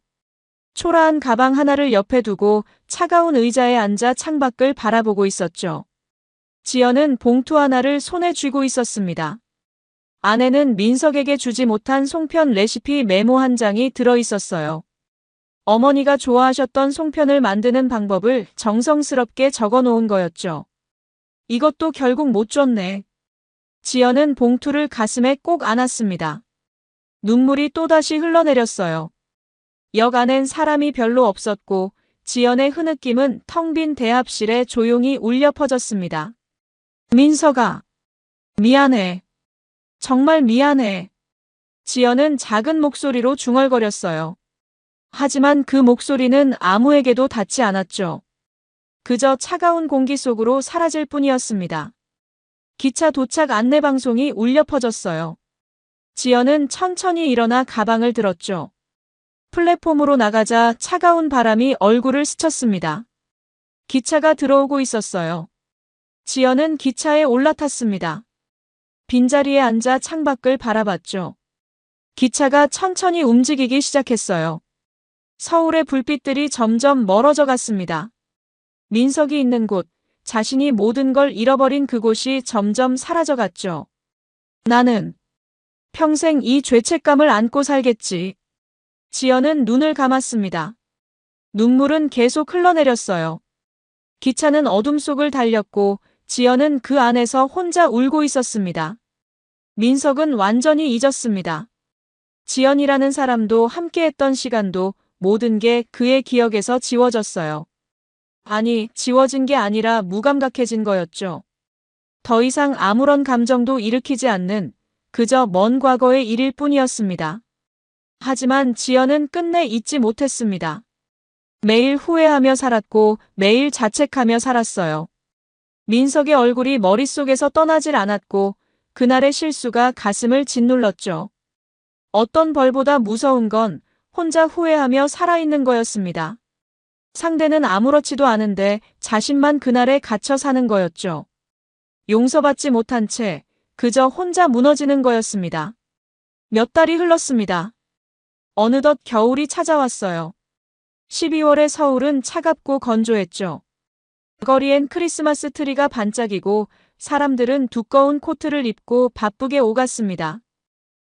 초라한 가방 하나를 옆에 두고 차가운 의자에 앉아 창밖을 바라보고 있었죠. 지연은 봉투 하나를 손에 쥐고 있었습니다. 안에는 민석에게 주지 못한 송편 레시피 메모 한 장이 들어 있었어요. 어머니가 좋아하셨던 송편을 만드는 방법을 정성스럽게 적어 놓은 거였죠. 이것도 결국 못 줬네. 지연은 봉투를 가슴에 꼭 안았습니다. 눈물이 또다시 흘러내렸어요. 역 안엔 사람이 별로 없었고 지연의 흐느낌은 텅 빈 대합실에 조용히 울려 퍼졌습니다. 민석아, 미안해. 정말 미안해. 지연은 작은 목소리로 중얼거렸어요. 하지만 그 목소리는 아무에게도 닿지 않았죠. 그저 차가운 공기 속으로 사라질 뿐이었습니다. 기차 도착 안내 방송이 울려 퍼졌어요. 지연은 천천히 일어나 가방을 들었죠. 플랫폼으로 나가자 차가운 바람이 얼굴을 스쳤습니다. 기차가 들어오고 있었어요. 지연은 기차에 올라탔습니다. 빈자리에 앉아 창밖을 바라봤죠. 기차가 천천히 움직이기 시작했어요. 서울의 불빛들이 점점 멀어져 갔습니다. 민석이 있는 곳, 자신이 모든 걸 잃어버린 그곳이 점점 사라져 갔죠. 나는 평생 이 죄책감을 안고 살겠지. 지연은 눈을 감았습니다. 눈물은 계속 흘러내렸어요. 기차는 어둠 속을 달렸고 지연은 그 안에서 혼자 울고 있었습니다. 민석은 완전히 잊었습니다. 지연이라는 사람도 함께했던 시간도 모든 게 그의 기억에서 지워졌어요. 아니, 지워진 게 아니라 무감각해진 거였죠. 더 이상 아무런 감정도 일으키지 않는 그저 먼 과거의 일일 뿐이었습니다. 하지만 지연은 끝내 잊지 못했습니다. 매일 후회하며 살았고 매일 자책하며 살았어요. 민석의 얼굴이 머릿속에서 떠나질 않았고 그날의 실수가 가슴을 짓눌렀죠. 어떤 벌보다 무서운 건 혼자 후회하며 살아있는 거였습니다. 상대는 아무렇지도 않은데 자신만 그날에 갇혀 사는 거였죠. 용서받지 못한 채 그저 혼자 무너지는 거였습니다. 몇 달이 흘렀습니다. 어느덧 겨울이 찾아왔어요. 12월의 서울은 차갑고 건조했죠. 거리엔 크리스마스 트리가 반짝이고 사람들은 두꺼운 코트를 입고 바쁘게 오갔습니다.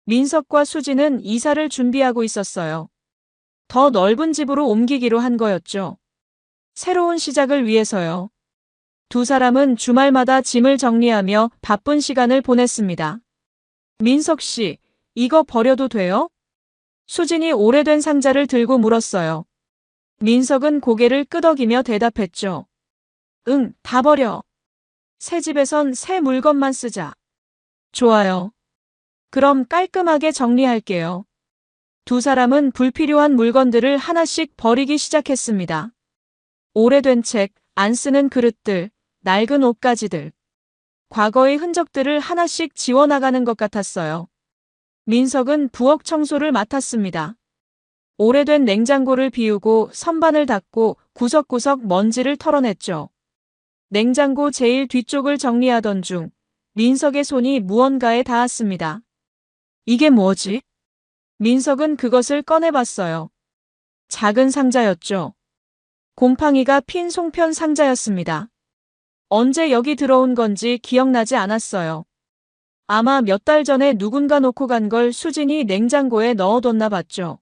민석과 수지는 이사를 준비하고 있었어요. 더 넓은 집으로 옮기기로 한 거였죠. 새로운 시작을 위해서요. 두 사람은 주말마다 짐을 정리하며 바쁜 시간을 보냈습니다. 민석 씨, 이거 버려도 돼요? 수진이 오래된 상자를 들고 물었어요. 민석은 고개를 끄덕이며 대답했죠. 응, 다 버려. 새 집에선 새 물건만 쓰자. 좋아요. 그럼 깔끔하게 정리할게요. 두 사람은 불필요한 물건들을 하나씩 버리기 시작했습니다. 오래된 책, 안 쓰는 그릇들, 낡은 옷가지들. 과거의 흔적들을 하나씩 지워나가는 것 같았어요. 민석은 부엌 청소를 맡았습니다. 오래된 냉장고를 비우고 선반을 닦고 구석구석 먼지를 털어냈죠. 냉장고 제일 뒤쪽을 정리하던 중 민석의 손이 무언가에 닿았습니다. 이게 뭐지? 민석은 그것을 꺼내봤어요. 작은 상자였죠. 곰팡이가 핀 송편 상자였습니다. 언제 여기 들어온 건지 기억나지 않았어요. 아마 몇 달 전에 누군가 놓고 간 걸 수진이 냉장고에 넣어뒀나 봤죠.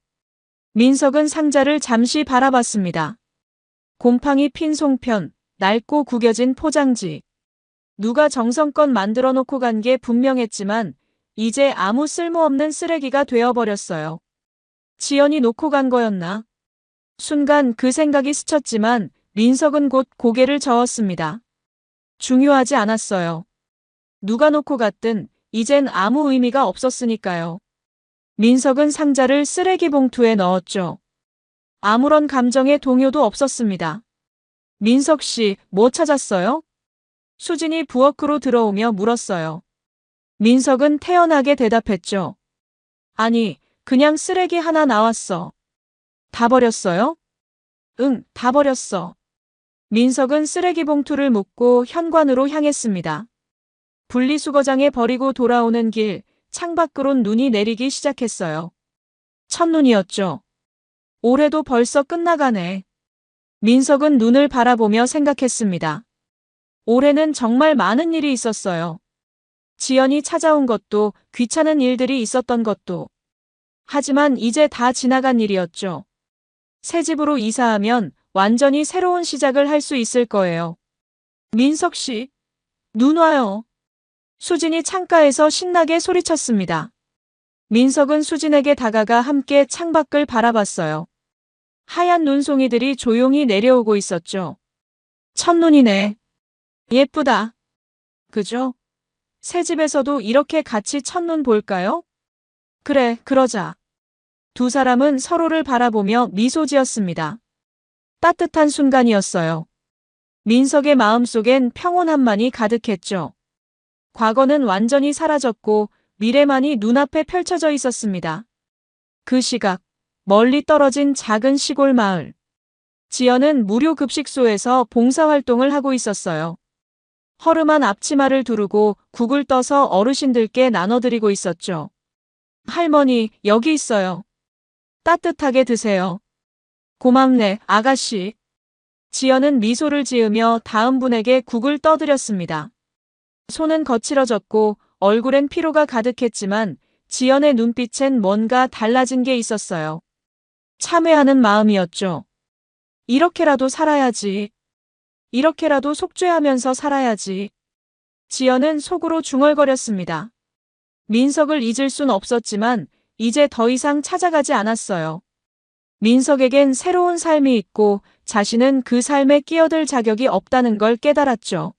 민석은 상자를 잠시 바라봤습니다. 곰팡이 핀 송편, 낡고 구겨진 포장지. 누가 정성껏 만들어 놓고 간 게 분명했지만 이제 아무 쓸모없는 쓰레기가 되어버렸어요. 지연이 놓고 간 거였나? 순간 그 생각이 스쳤지만 민석은 곧 고개를 저었습니다. 중요하지 않았어요. 누가 놓고 갔든 이젠 아무 의미가 없었으니까요. 민석은 상자를 쓰레기 봉투에 넣었죠. 아무런 감정의 동요도 없었습니다. 민석 씨, 뭐 찾았어요? 수진이 부엌으로 들어오며 물었어요. 민석은 태연하게 대답했죠. 아니, 그냥 쓰레기 하나 나왔어. 다 버렸어요? 응, 다 버렸어. 민석은 쓰레기 봉투를 묶고 현관으로 향했습니다. 분리수거장에 버리고 돌아오는 길, 창밖으론 눈이 내리기 시작했어요. 첫눈이었죠. 올해도 벌써 끝나가네. 민석은 눈을 바라보며 생각했습니다. 올해는 정말 많은 일이 있었어요. 지연이 찾아온 것도, 귀찮은 일들이 있었던 것도. 하지만 이제 다 지나간 일이었죠. 새 집으로 이사하면 완전히 새로운 시작을 할 수 있을 거예요. 민석 씨, 눈 와요. 수진이 창가에서 신나게 소리쳤습니다. 민석은 수진에게 다가가 함께 창밖을 바라봤어요. 하얀 눈송이들이 조용히 내려오고 있었죠. 첫눈이네. 예쁘다. 그죠? 새 집에서도 이렇게 같이 첫눈 볼까요? 그래, 그러자. 두 사람은 서로를 바라보며 미소 지었습니다. 따뜻한 순간이었어요. 민석의 마음속엔 평온함만이 가득했죠. 과거는 완전히 사라졌고 미래만이 눈앞에 펼쳐져 있었습니다. 그 시각, 멀리 떨어진 작은 시골 마을. 지연은 무료 급식소에서 봉사활동을 하고 있었어요. 허름한 앞치마를 두르고 국을 떠서 어르신들께 나눠드리고 있었죠. 할머니, 여기 있어요. 따뜻하게 드세요. 고맙네, 아가씨. 지연은 미소를 지으며 다음 분에게 국을 떠드렸습니다. 손은 거칠어졌고 얼굴엔 피로가 가득했지만 지연의 눈빛엔 뭔가 달라진 게 있었어요. 참회하는 마음이었죠. 이렇게라도 살아야지. 이렇게라도 속죄하면서 살아야지. 지연은 속으로 중얼거렸습니다. 민석을 잊을 순 없었지만 이제 더 이상 찾아가지 않았어요. 민석에겐 새로운 삶이 있고 자신은 그 삶에 끼어들 자격이 없다는 걸 깨달았죠.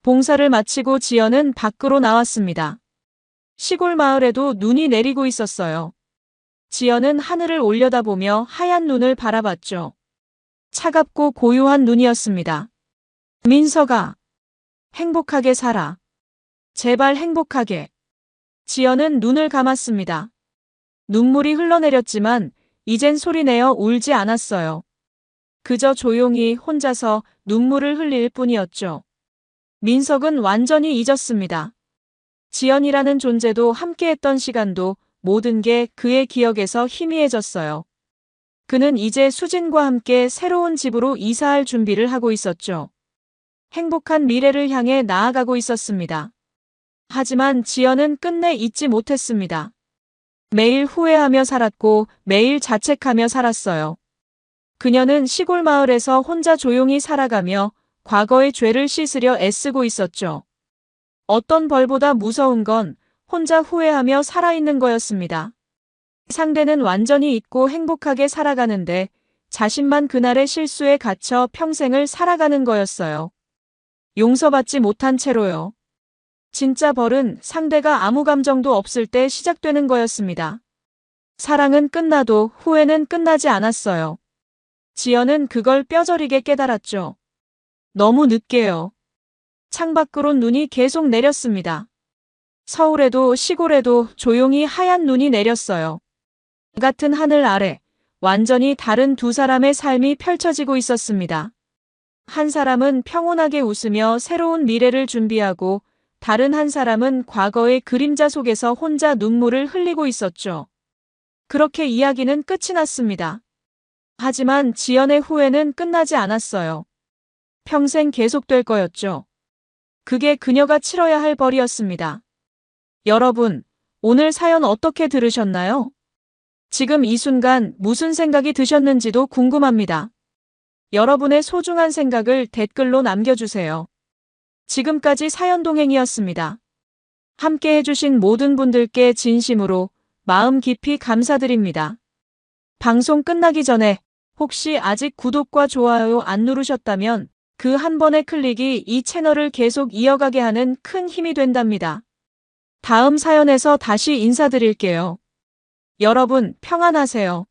봉사를 마치고 지연은 밖으로 나왔습니다. 시골 마을에도 눈이 내리고 있었어요. 지연은 하늘을 올려다보며 하얀 눈을 바라봤죠. 차갑고 고요한 눈이었습니다. 민석아, 행복하게 살아. 제발 행복하게. 지연은 눈을 감았습니다. 눈물이 흘러내렸지만 이젠 소리내어 울지 않았어요. 그저 조용히 혼자서 눈물을 흘릴 뿐이었죠. 민석은 완전히 잊었습니다. 지연이라는 존재도 함께했던 시간도 모든 게 그의 기억에서 희미해졌어요. 그는 이제 수진과 함께 새로운 집으로 이사할 준비를 하고 있었죠. 행복한 미래를 향해 나아가고 있었습니다. 하지만 지연은 끝내 잊지 못했습니다. 매일 후회하며 살았고 매일 자책하며 살았어요. 그녀는 시골 마을에서 혼자 조용히 살아가며 과거의 죄를 씻으려 애쓰고 있었죠. 어떤 벌보다 무서운 건 혼자 후회하며 살아있는 거였습니다. 상대는 완전히 잊고 행복하게 살아가는데 자신만 그날의 실수에 갇혀 평생을 살아가는 거였어요. 용서받지 못한 채로요. 진짜 벌은 상대가 아무 감정도 없을 때 시작되는 거였습니다. 사랑은 끝나도 후회는 끝나지 않았어요. 지연은 그걸 뼈저리게 깨달았죠. 너무 늦게요. 창밖으론 눈이 계속 내렸습니다. 서울에도 시골에도 조용히 하얀 눈이 내렸어요. 같은 하늘 아래 완전히 다른 두 사람의 삶이 펼쳐지고 있었습니다. 한 사람은 평온하게 웃으며 새로운 미래를 준비하고 다른 한 사람은 과거의 그림자 속에서 혼자 눈물을 흘리고 있었죠. 그렇게 이야기는 끝이 났습니다. 하지만 지연의 후회는 끝나지 않았어요. 평생 계속될 거였죠. 그게 그녀가 치러야 할 벌이었습니다. 여러분, 오늘 사연 어떻게 들으셨나요? 지금 이 순간 무슨 생각이 드셨는지도 궁금합니다. 여러분의 소중한 생각을 댓글로 남겨주세요. 지금까지 사연동행이었습니다. 함께 해주신 모든 분들께 진심으로 마음 깊이 감사드립니다. 방송 끝나기 전에 혹시 아직 구독과 좋아요 안 누르셨다면 그 한 번의 클릭이 이 채널을 계속 이어가게 하는 큰 힘이 된답니다. 다음 사연에서 다시 인사드릴게요. 여러분 평안하세요.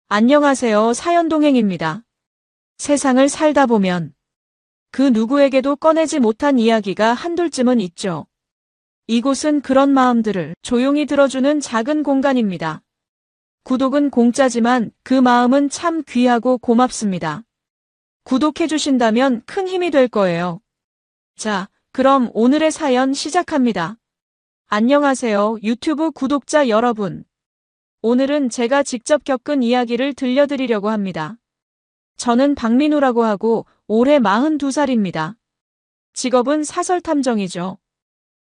안녕하세요. 사연동행입니다. 세상을 살다 보면 그 누구에게도 꺼내지 못한 이야기가 한둘쯤은 있죠. 이곳은 그런 마음들을 조용히 들어주는 작은 공간입니다. 구독은 공짜지만 그 마음은 참 귀하고 고맙습니다. 구독해주신다면 큰 힘이 될 거예요. 자, 그럼 오늘의 사연 시작합니다. 안녕하세요, 유튜브 구독자 여러분. 오늘은 제가 직접 겪은 이야기를 들려드리려고 합니다. 저는 박민우라고 하고 올해 42살입니다. 직업은 사설탐정이죠.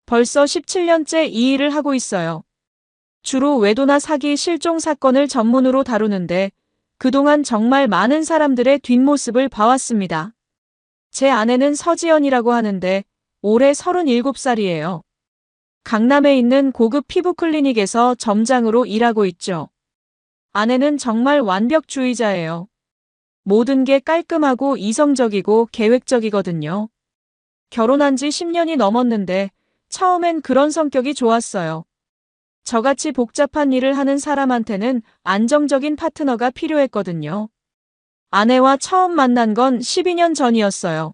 벌써 17년째 이 일을 하고 있어요. 주로 외도나 사기, 실종 사건을 전문으로 다루는데 그동안 정말 많은 사람들의 뒷모습을 봐왔습니다. 제 아내는 서지연이라고 하는데 올해 37살이에요. 강남에 있는 고급 피부 클리닉에서 점장으로 일하고 있죠. 아내는 정말 완벽주의자예요. 모든 게 깔끔하고 이성적이고 계획적이거든요. 결혼한 지 10년이 넘었는데 처음엔 그런 성격이 좋았어요. 저같이 복잡한 일을 하는 사람한테는 안정적인 파트너가 필요했거든요. 아내와 처음 만난 건 12년 전이었어요.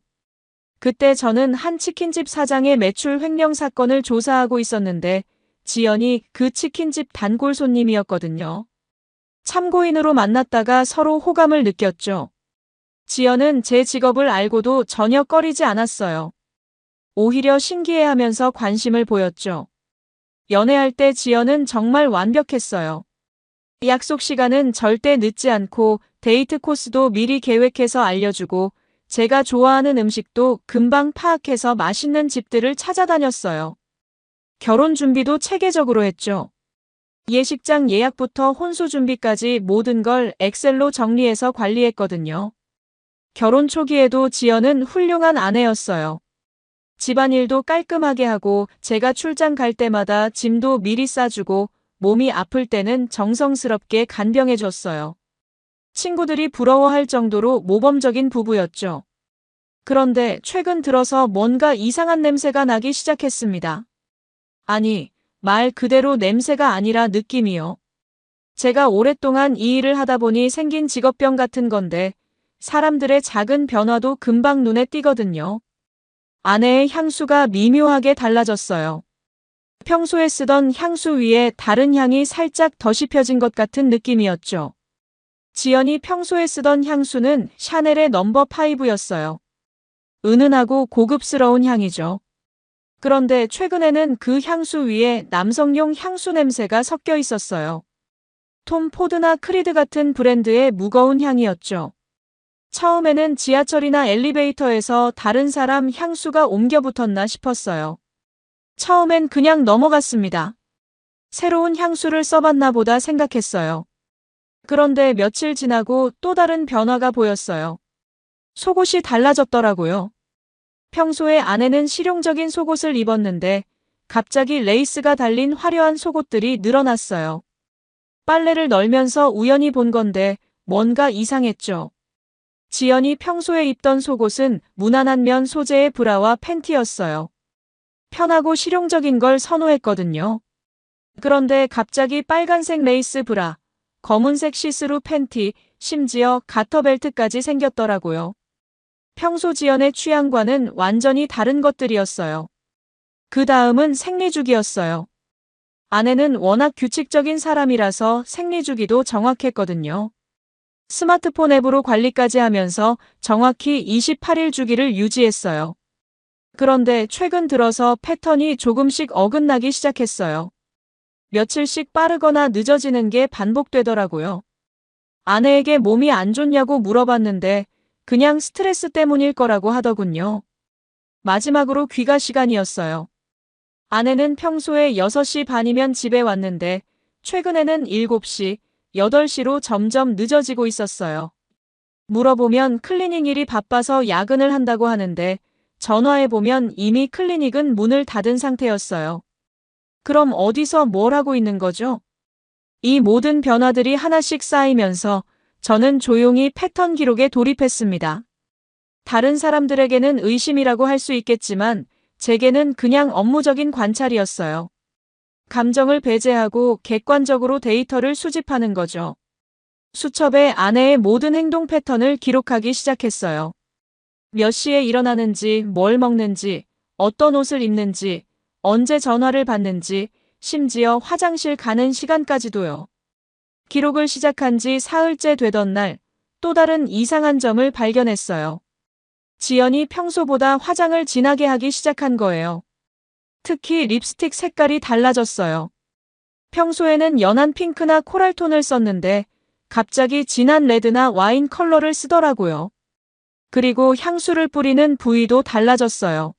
그때 저는 한 치킨집 사장의 매출 횡령 사건을 조사하고 있었는데 지연이 그 치킨집 단골 손님이었거든요. 참고인으로 만났다가 서로 호감을 느꼈죠. 지연은 제 직업을 알고도 전혀 꺼리지 않았어요. 오히려 신기해하면서 관심을 보였죠. 연애할 때 지연은 정말 완벽했어요. 약속 시간은 절대 늦지 않고 데이트 코스도 미리 계획해서 알려주고 제가 좋아하는 음식도 금방 파악해서 맛있는 집들을 찾아다녔어요. 결혼 준비도 체계적으로 했죠. 예식장 예약부터 혼수 준비까지 모든 걸 엑셀로 정리해서 관리했거든요. 결혼 초기에도 지연은 훌륭한 아내였어요. 집안일도 깔끔하게 하고 제가 출장 갈 때마다 짐도 미리 싸주고 몸이 아플 때는 정성스럽게 간병해줬어요. 친구들이 부러워할 정도로 모범적인 부부였죠. 그런데 최근 들어서 뭔가 이상한 냄새가 나기 시작했습니다. 아니, 말 그대로 냄새가 아니라 느낌이요. 제가 오랫동안 이 일을 하다 보니 생긴 직업병 같은 건데 사람들의 작은 변화도 금방 눈에 띄거든요. 아내의 향수가 미묘하게 달라졌어요. 평소에 쓰던 향수 위에 다른 향이 살짝 더 씹혀진 것 같은 느낌이었죠. 지연이 평소에 쓰던 향수는 샤넬의 넘버 5였어요. 은은하고 고급스러운 향이죠. 그런데 최근에는 그 향수 위에 남성용 향수 냄새가 섞여 있었어요. 톰 포드나 크리드 같은 브랜드의 무거운 향이었죠. 처음에는 지하철이나 엘리베이터에서 다른 사람 향수가 옮겨 붙었나 싶었어요. 처음엔 그냥 넘어갔습니다. 새로운 향수를 써봤나 보다 생각했어요. 그런데 며칠 지나고 또 다른 변화가 보였어요. 속옷이 달라졌더라고요. 평소에 아내는 실용적인 속옷을 입었는데 갑자기 레이스가 달린 화려한 속옷들이 늘어났어요. 빨래를 널면서 우연히 본 건데 뭔가 이상했죠. 지연이 평소에 입던 속옷은 무난한 면 소재의 브라와 팬티였어요. 편하고 실용적인 걸 선호했거든요. 그런데 갑자기 빨간색 레이스 브라, 검은색 시스루 팬티, 심지어 가터벨트까지 생겼더라고요. 평소 지연의 취향과는 완전히 다른 것들이었어요. 그 다음은 생리주기였어요. 아내는 워낙 규칙적인 사람이라서 생리주기도 정확했거든요. 스마트폰 앱으로 관리까지 하면서 정확히 28일 주기를 유지했어요. 그런데 최근 들어서 패턴이 조금씩 어긋나기 시작했어요. 며칠씩 빠르거나 늦어지는 게 반복되더라고요. 아내에게 몸이 안 좋냐고 물어봤는데 그냥 스트레스 때문일 거라고 하더군요. 마지막으로 귀가 시간이었어요. 아내는 평소에 6시 반이면 집에 왔는데 최근에는 7시, 8시로 점점 늦어지고 있었어요. 물어보면 클리닝 일이 바빠서 야근을 한다고 하는데 전화해보면 이미 클리닉은 문을 닫은 상태였어요. 그럼 어디서 뭘 하고 있는 거죠? 이 모든 변화들이 하나씩 쌓이면서 저는 조용히 패턴 기록에 돌입했습니다. 다른 사람들에게는 의심이라고 할 수 있겠지만 제게는 그냥 업무적인 관찰이었어요. 감정을 배제하고 객관적으로 데이터를 수집하는 거죠. 수첩에 아내의 모든 행동 패턴을 기록하기 시작했어요. 몇 시에 일어나는지, 뭘 먹는지, 어떤 옷을 입는지, 언제 전화를 받는지, 심지어 화장실 가는 시간까지도요. 기록을 시작한 지 사흘째 되던 날, 또 다른 이상한 점을 발견했어요. 지연이 평소보다 화장을 진하게 하기 시작한 거예요. 특히 립스틱 색깔이 달라졌어요. 평소에는 연한 핑크나 코랄톤을 썼는데 갑자기 진한 레드나 와인 컬러를 쓰더라고요. 그리고 향수를 뿌리는 부위도 달라졌어요.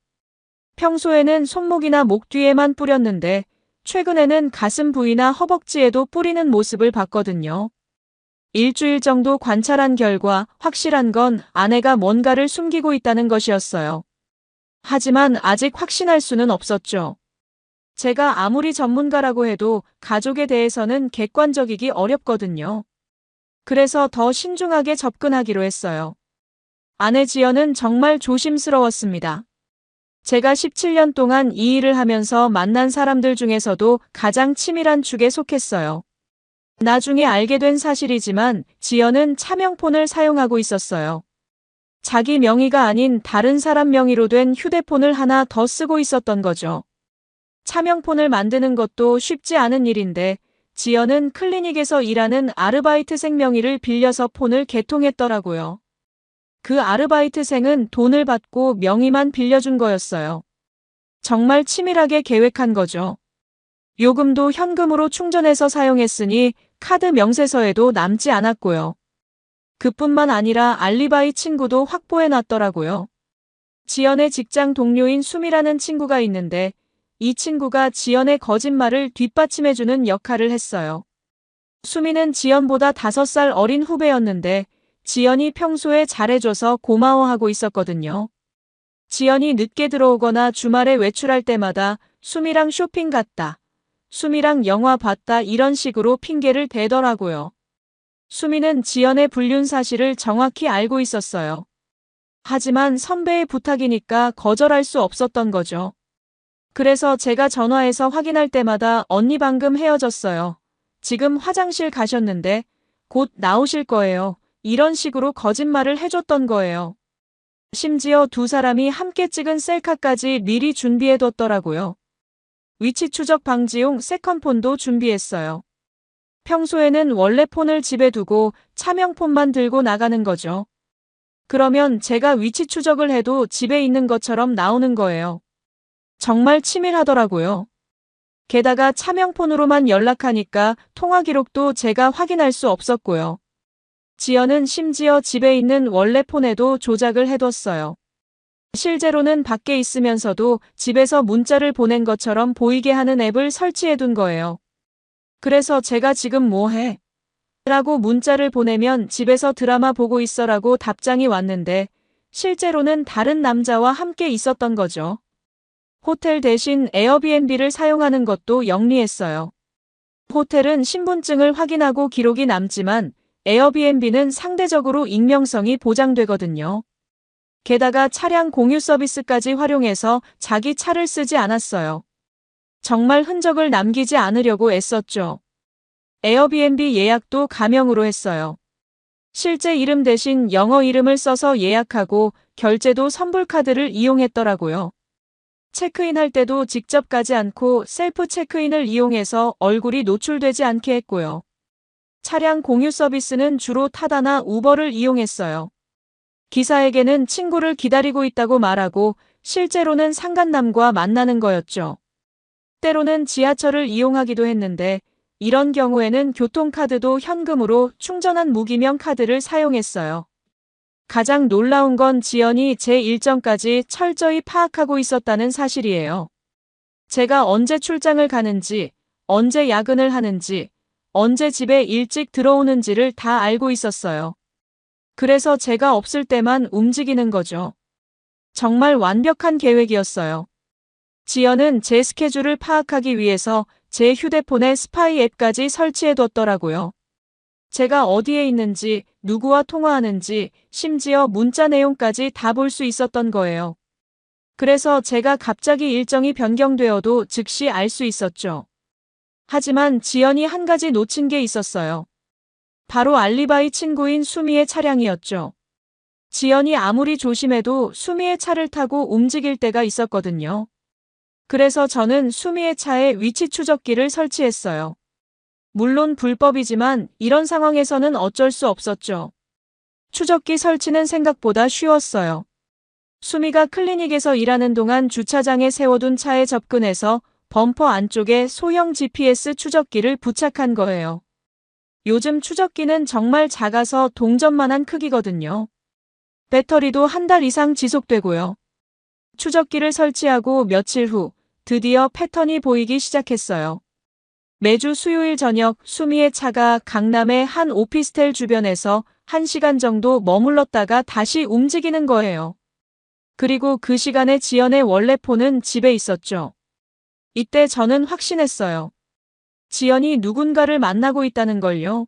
평소에는 손목이나 목 뒤에만 뿌렸는데 최근에는 가슴 부위나 허벅지에도 뿌리는 모습을 봤거든요. 일주일 정도 관찰한 결과 확실한 건 아내가 뭔가를 숨기고 있다는 것이었어요. 하지만 아직 확신할 수는 없었죠. 제가 아무리 전문가라고 해도 가족에 대해서는 객관적이기 어렵거든요. 그래서 더 신중하게 접근하기로 했어요. 아내 지연은 정말 조심스러웠습니다. 제가 17년 동안 이 일을 하면서 만난 사람들 중에서도 가장 치밀한 축에 속했어요. 나중에 알게 된 사실이지만 지연은 차명폰을 사용하고 있었어요. 자기 명의가 아닌 다른 사람 명의로 된 휴대폰을 하나 더 쓰고 있었던 거죠. 차명폰을 만드는 것도 쉽지 않은 일인데 지연은 클리닉에서 일하는 아르바이트생 명의를 빌려서 폰을 개통했더라고요. 그 아르바이트생은 돈을 받고 명의만 빌려준 거였어요. 정말 치밀하게 계획한 거죠. 요금도 현금으로 충전해서 사용했으니 카드 명세서에도 남지 않았고요. 그뿐만 아니라 알리바이 친구도 확보해 놨더라고요. 지연의 직장 동료인 수미라는 친구가 있는데 이 친구가 지연의 거짓말을 뒷받침해주는 역할을 했어요. 수미는 지연보다 5살 어린 후배였는데 지연이 평소에 잘해줘서 고마워하고 있었거든요. 지연이 늦게 들어오거나 주말에 외출할 때마다 수미랑 쇼핑 갔다, 수미랑 영화 봤다 이런 식으로 핑계를 대더라고요. 수미는 지연의 불륜 사실을 정확히 알고 있었어요. 하지만 선배의 부탁이니까 거절할 수 없었던 거죠. 그래서 제가 전화해서 확인할 때마다 언니 방금 헤어졌어요. 지금 화장실 가셨는데 곧 나오실 거예요. 이런 식으로 거짓말을 해줬던 거예요. 심지어 두 사람이 함께 찍은 셀카까지 미리 준비해뒀더라고요. 위치 추적 방지용 세컨폰도 준비했어요. 평소에는 원래 폰을 집에 두고 차명폰만 들고 나가는 거죠. 그러면 제가 위치 추적을 해도 집에 있는 것처럼 나오는 거예요. 정말 치밀하더라고요. 게다가 차명폰으로만 연락하니까 통화 기록도 제가 확인할 수 없었고요. 지연은 심지어 집에 있는 원래 폰에도 조작을 해뒀어요. 실제로는 밖에 있으면서도 집에서 문자를 보낸 것처럼 보이게 하는 앱을 설치해둔 거예요. 그래서 제가 지금 뭐 해? 라고 문자를 보내면 집에서 드라마 보고 있어라고 답장이 왔는데 실제로는 다른 남자와 함께 있었던 거죠. 호텔 대신 에어비앤비를 사용하는 것도 영리했어요. 호텔은 신분증을 확인하고 기록이 남지만 에어비앤비는 상대적으로 익명성이 보장되거든요. 게다가 차량 공유 서비스까지 활용해서 자기 차를 쓰지 않았어요. 정말 흔적을 남기지 않으려고 애썼죠. 에어비앤비 예약도 가명으로 했어요. 실제 이름 대신 영어 이름을 써서 예약하고 결제도 선불카드를 이용했더라고요. 체크인할 때도 직접 가지 않고 셀프 체크인을 이용해서 얼굴이 노출되지 않게 했고요. 차량 공유 서비스는 주로 타다나 우버를 이용했어요. 기사에게는 친구를 기다리고 있다고 말하고 실제로는 상간남과 만나는 거였죠. 때로는 지하철을 이용하기도 했는데 이런 경우에는 교통카드도 현금으로 충전한 무기명 카드를 사용했어요. 가장 놀라운 건 지연이 제 일정까지 철저히 파악하고 있었다는 사실이에요. 제가 언제 출장을 가는지, 언제 야근을 하는지, 언제 집에 일찍 들어오는지를 다 알고 있었어요. 그래서 제가 없을 때만 움직이는 거죠. 정말 완벽한 계획이었어요. 지연은 제 스케줄을 파악하기 위해서 제 휴대폰에 스파이 앱까지 설치해뒀더라고요. 제가 어디에 있는지, 누구와 통화하는지, 심지어 문자 내용까지 다 볼 수 있었던 거예요. 그래서 제가 갑자기 일정이 변경되어도 즉시 알 수 있었죠. 하지만 지연이 한 가지 놓친 게 있었어요. 바로 알리바이 친구인 수미의 차량이었죠. 지연이 아무리 조심해도 수미의 차를 타고 움직일 때가 있었거든요. 그래서 저는 수미의 차에 위치 추적기를 설치했어요. 물론 불법이지만 이런 상황에서는 어쩔 수 없었죠. 추적기 설치는 생각보다 쉬웠어요. 수미가 클리닉에서 일하는 동안 주차장에 세워둔 차에 접근해서 범퍼 안쪽에 소형 GPS 추적기를 부착한 거예요. 요즘 추적기는 정말 작아서 동전만한 크기거든요. 배터리도 한 달 이상 지속되고요. 추적기를 설치하고 며칠 후 드디어 패턴이 보이기 시작했어요. 매주 수요일 저녁 수미의 차가 강남의 한 오피스텔 주변에서 1시간 정도 머물렀다가 다시 움직이는 거예요. 그리고 그 시간에 지연의 원래 폰은 집에 있었죠. 이때 저는 확신했어요. 지연이 누군가를 만나고 있다는 걸요.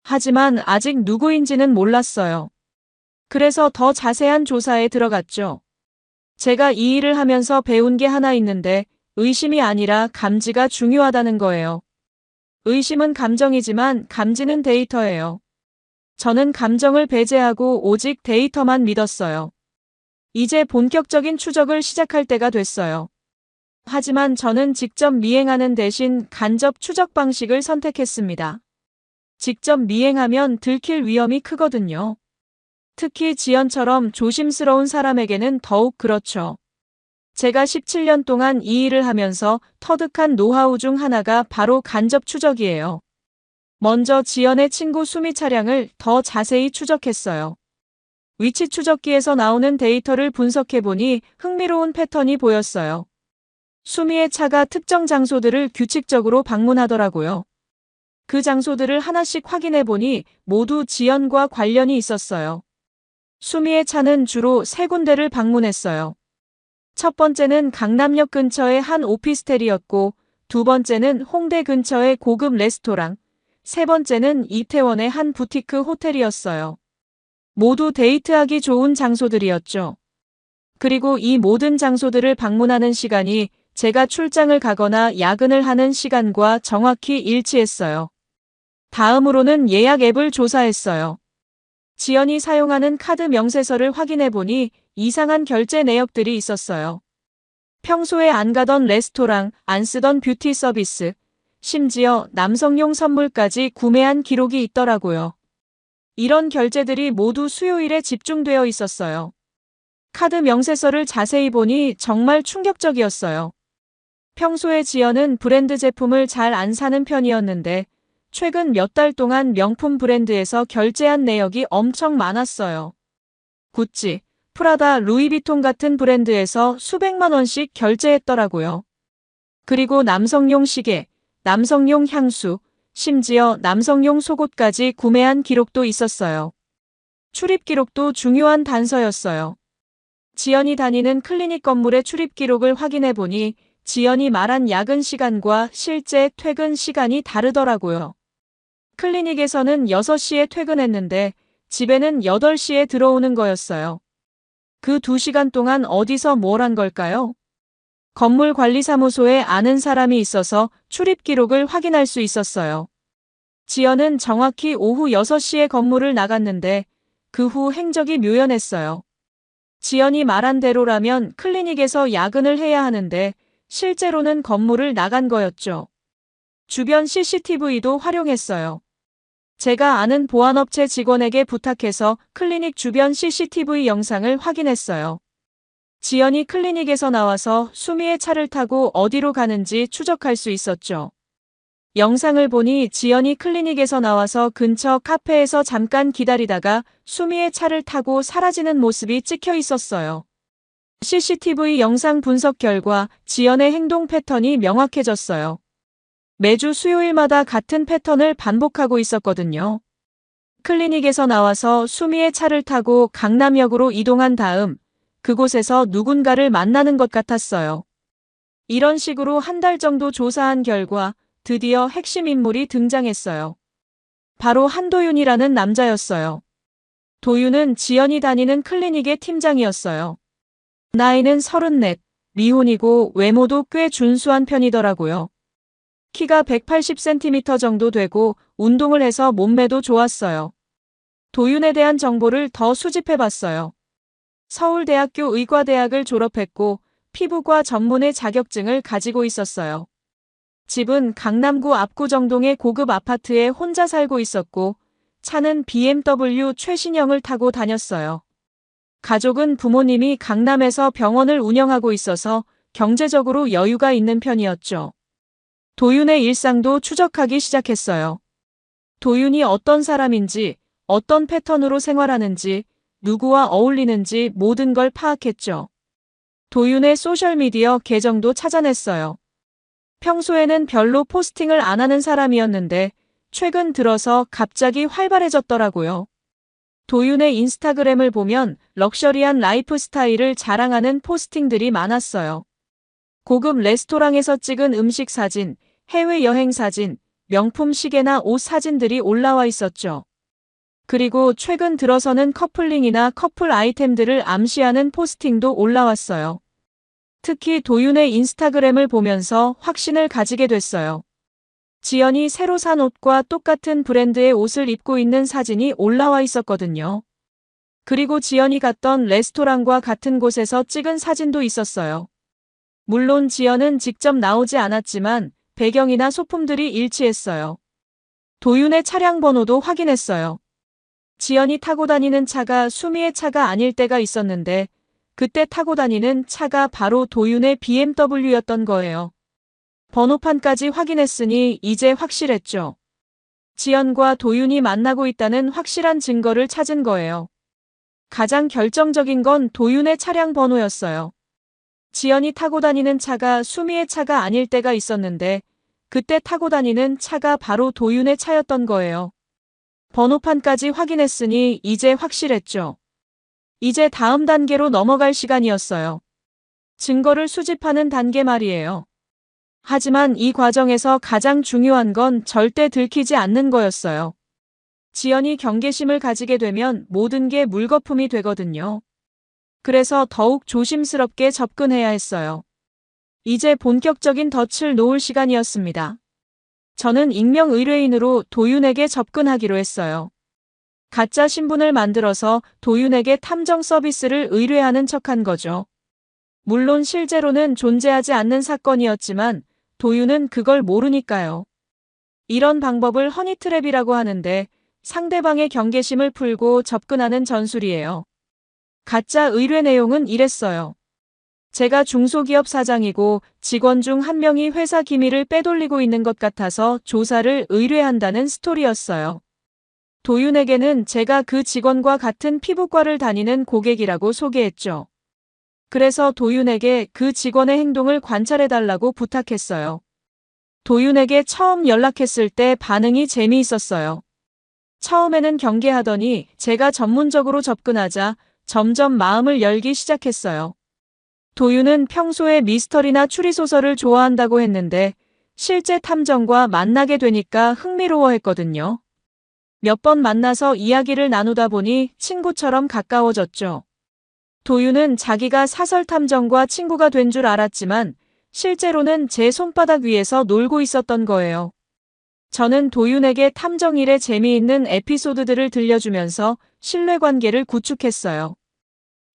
하지만 아직 누구인지는 몰랐어요. 그래서 더 자세한 조사에 들어갔죠. 제가 이 일을 하면서 배운 게 하나 있는데 의심이 아니라 감지가 중요하다는 거예요. 의심은 감정이지만 감지는 데이터예요. 저는 감정을 배제하고 오직 데이터만 믿었어요. 이제 본격적인 추적을 시작할 때가 됐어요. 하지만 저는 직접 미행하는 대신 간접 추적 방식을 선택했습니다. 직접 미행하면 들킬 위험이 크거든요. 특히 지연처럼 조심스러운 사람에게는 더욱 그렇죠. 제가 17년 동안 이 일을 하면서 터득한 노하우 중 하나가 바로 간접 추적이에요. 먼저 지연의 친구 수미 차량을 더 자세히 추적했어요. 위치 추적기에서 나오는 데이터를 분석해보니 흥미로운 패턴이 보였어요. 수미의 차가 특정 장소들을 규칙적으로 방문하더라고요. 그 장소들을 하나씩 확인해보니 모두 지연과 관련이 있었어요. 수미의 차는 주로 세 군데를 방문했어요. 첫 번째는 강남역 근처의 한 오피스텔이었고, 두 번째는 홍대 근처의 고급 레스토랑, 세 번째는 이태원의 한 부티크 호텔이었어요. 모두 데이트하기 좋은 장소들이었죠. 그리고 이 모든 장소들을 방문하는 시간이 제가 출장을 가거나 야근을 하는 시간과 정확히 일치했어요. 다음으로는 예약 앱을 조사했어요. 지연이 사용하는 카드 명세서를 확인해보니 이상한 결제 내역들이 있었어요. 평소에 안 가던 레스토랑, 안 쓰던 뷰티 서비스, 심지어 남성용 선물까지 구매한 기록이 있더라고요. 이런 결제들이 모두 수요일에 집중되어 있었어요. 카드 명세서를 자세히 보니 정말 충격적이었어요. 평소에 지연은 브랜드 제품을 잘 안 사는 편이었는데 최근 몇 달 동안 명품 브랜드에서 결제한 내역이 엄청 많았어요. 구찌, 프라다, 루이비통 같은 브랜드에서 수백만 원씩 결제했더라고요. 그리고 남성용 시계, 남성용 향수, 심지어 남성용 속옷까지 구매한 기록도 있었어요. 출입 기록도 중요한 단서였어요. 지연이 다니는 클리닉 건물의 출입 기록을 확인해 보니 지연이 말한 야근 시간과 실제 퇴근 시간이 다르더라고요. 클리닉에서는 6시에 퇴근했는데 집에는 8시에 들어오는 거였어요. 그 2시간 동안 어디서 뭘 한 걸까요? 건물 관리사무소에 아는 사람이 있어서 출입 기록을 확인할 수 있었어요. 지연은 정확히 오후 6시에 건물을 나갔는데 그 후 행적이 묘연했어요. 지연이 말한 대로라면 클리닉에서 야근을 해야 하는데 실제로는 건물을 나간 거였죠. 주변 CCTV도 활용했어요. 제가 아는 보안업체 직원에게 부탁해서 클리닉 주변 CCTV 영상을 확인했어요. 지연이 클리닉에서 나와서 수미의 차를 타고 어디로 가는지 추적할 수 있었죠. 영상을 보니 지연이 클리닉에서 나와서 근처 카페에서 잠깐 기다리다가 수미의 차를 타고 사라지는 모습이 찍혀 있었어요. CCTV 영상 분석 결과 지연의 행동 패턴이 명확해졌어요. 매주 수요일마다 같은 패턴을 반복하고 있었거든요. 클리닉에서 나와서 수미의 차를 타고 강남역으로 이동한 다음 그곳에서 누군가를 만나는 것 같았어요. 이런 식으로 한 달 정도 조사한 결과 드디어 핵심 인물이 등장했어요. 바로 한도윤이라는 남자였어요. 도윤은 지연이 다니는 클리닉의 팀장이었어요. 나이는 34, 미혼이고 외모도 꽤 준수한 편이더라고요. 키가 180cm 정도 되고 운동을 해서 몸매도 좋았어요. 도윤에 대한 정보를 더 수집해봤어요. 서울대학교 의과대학을 졸업했고 피부과 전문의 자격증을 가지고 있었어요. 집은 강남구 압구정동의 고급 아파트에 혼자 살고 있었고 차는 BMW 최신형을 타고 다녔어요. 가족은 부모님이 강남에서 병원을 운영하고 있어서 경제적으로 여유가 있는 편이었죠. 도윤의 일상도 추적하기 시작했어요. 도윤이 어떤 사람인지, 어떤 패턴으로 생활하는지, 누구와 어울리는지 모든 걸 파악했죠. 도윤의 소셜미디어 계정도 찾아냈어요. 평소에는 별로 포스팅을 안 하는 사람이었는데 최근 들어서 갑자기 활발해졌더라고요. 도윤의 인스타그램을 보면 럭셔리한 라이프 스타일을 자랑하는 포스팅들이 많았어요. 고급 레스토랑에서 찍은 음식 사진, 해외여행 사진, 명품 시계나 옷 사진들이 올라와 있었죠. 그리고 최근 들어서는 커플링이나 커플 아이템들을 암시하는 포스팅도 올라왔어요. 특히 도윤의 인스타그램을 보면서 확신을 가지게 됐어요. 지연이 새로 산 옷과 똑같은 브랜드의 옷을 입고 있는 사진이 올라와 있었거든요. 그리고 지연이 갔던 레스토랑과 같은 곳에서 찍은 사진도 있었어요. 물론 지연은 직접 나오지 않았지만 배경이나 소품들이 일치했어요. 도윤의 차량 번호도 확인했어요. 지연이 타고 다니는 차가 수미의 차가 아닐 때가 있었는데 그때 타고 다니는 차가 바로 도윤의 BMW였던 거예요. 번호판까지 확인했으니 이제 확실했죠. 지연과 도윤이 만나고 있다는 확실한 증거를 찾은 거예요. 가장 결정적인 건 도윤의 차량 번호였어요. 지연이 타고 다니는 차가 수미의 차가 아닐 때가 있었는데 그때 타고 다니는 차가 바로 도윤의 차였던 거예요. 번호판까지 확인했으니 이제 확실했죠. 이제 다음 단계로 넘어갈 시간이었어요. 증거를 수집하는 단계 말이에요. 하지만 이 과정에서 가장 중요한 건 절대 들키지 않는 거였어요. 지연이 경계심을 가지게 되면 모든 게 물거품이 되거든요. 그래서 더욱 조심스럽게 접근해야 했어요. 이제 본격적인 덫을 놓을 시간이었습니다. 저는 익명 의뢰인으로 도윤에게 접근하기로 했어요. 가짜 신분을 만들어서 도윤에게 탐정 서비스를 의뢰하는 척한 거죠. 물론 실제로는 존재하지 않는 사건이었지만 도윤은 그걸 모르니까요. 이런 방법을 허니트랩이라고 하는데 상대방의 경계심을 풀고 접근하는 전술이에요. 가짜 의뢰 내용은 이랬어요. 제가 중소기업 사장이고 직원 중 한 명이 회사 기밀을 빼돌리고 있는 것 같아서 조사를 의뢰한다는 스토리였어요. 도윤에게는 제가 그 직원과 같은 피부과를 다니는 고객이라고 소개했죠. 그래서 도윤에게 그 직원의 행동을 관찰해달라고 부탁했어요. 도윤에게 처음 연락했을 때 반응이 재미있었어요. 처음에는 경계하더니 제가 전문적으로 접근하자 점점 마음을 열기 시작했어요. 도윤은 평소에 미스터리나 추리소설을 좋아한다고 했는데 실제 탐정과 만나게 되니까 흥미로워했거든요. 몇 번 만나서 이야기를 나누다 보니 친구처럼 가까워졌죠. 도윤은 자기가 사설 탐정과 친구가 된 줄 알았지만 실제로는 제 손바닥 위에서 놀고 있었던 거예요. 저는 도윤에게 탐정 일의 재미있는 에피소드들을 들려주면서 신뢰관계를 구축했어요.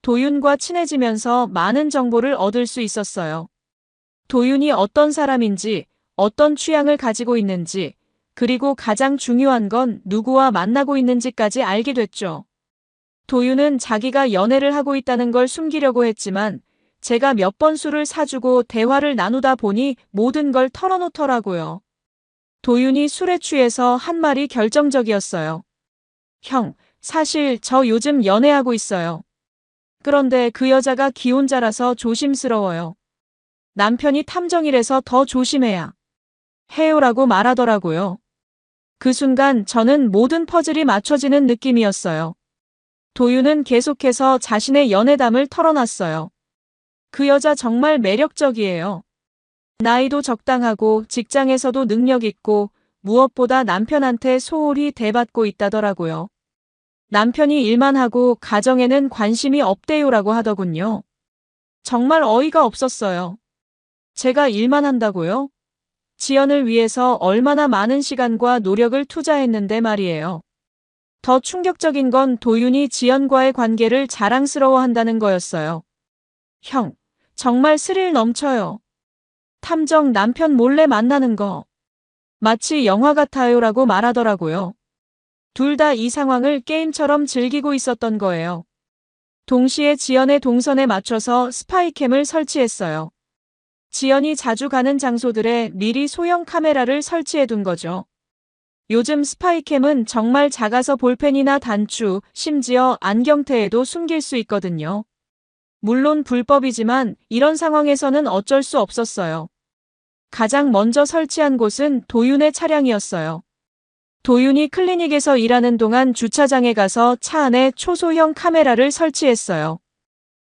도윤과 친해지면서 많은 정보를 얻을 수 있었어요. 도윤이 어떤 사람인지, 어떤 취향을 가지고 있는지, 그리고 가장 중요한 건 누구와 만나고 있는지까지 알게 됐죠. 도윤은 자기가 연애를 하고 있다는 걸 숨기려고 했지만 제가 몇 번 술을 사주고 대화를 나누다 보니 모든 걸 털어놓더라고요. 도윤이 술에 취해서 한 말이 결정적이었어요. 형, 사실 저 요즘 연애하고 있어요. 그런데 그 여자가 기혼자라서 조심스러워요. 남편이 탐정이라서 더 조심해야 해요라고 말하더라고요. 그 순간 저는 모든 퍼즐이 맞춰지는 느낌이었어요. 도윤은 계속해서 자신의 연애담을 털어놨어요. 그 여자 정말 매력적이에요. 나이도 적당하고 직장에서도 능력 있고 무엇보다 남편한테 소홀히 대받고 있다더라고요. 남편이 일만 하고 가정에는 관심이 없대요라고 하더군요. 정말 어이가 없었어요. 제가 일만 한다고요? 지연을 위해서 얼마나 많은 시간과 노력을 투자했는데 말이에요. 더 충격적인 건 도윤이 지연과의 관계를 자랑스러워한다는 거였어요. 형, 정말 스릴 넘쳐요. 탐정 남편 몰래 만나는 거. 마치 영화 같아요라고 말하더라고요. 둘 다 이 상황을 게임처럼 즐기고 있었던 거예요. 동시에 지연의 동선에 맞춰서 스파이캠을 설치했어요. 지연이 자주 가는 장소들에 미리 소형 카메라를 설치해 둔 거죠. 요즘 스파이캠은 정말 작아서 볼펜이나 단추, 심지어 안경테에도 숨길 수 있거든요. 물론 불법이지만 이런 상황에서는 어쩔 수 없었어요. 가장 먼저 설치한 곳은 도윤의 차량이었어요. 도윤이 클리닉에서 일하는 동안 주차장에 가서 차 안에 초소형 카메라를 설치했어요.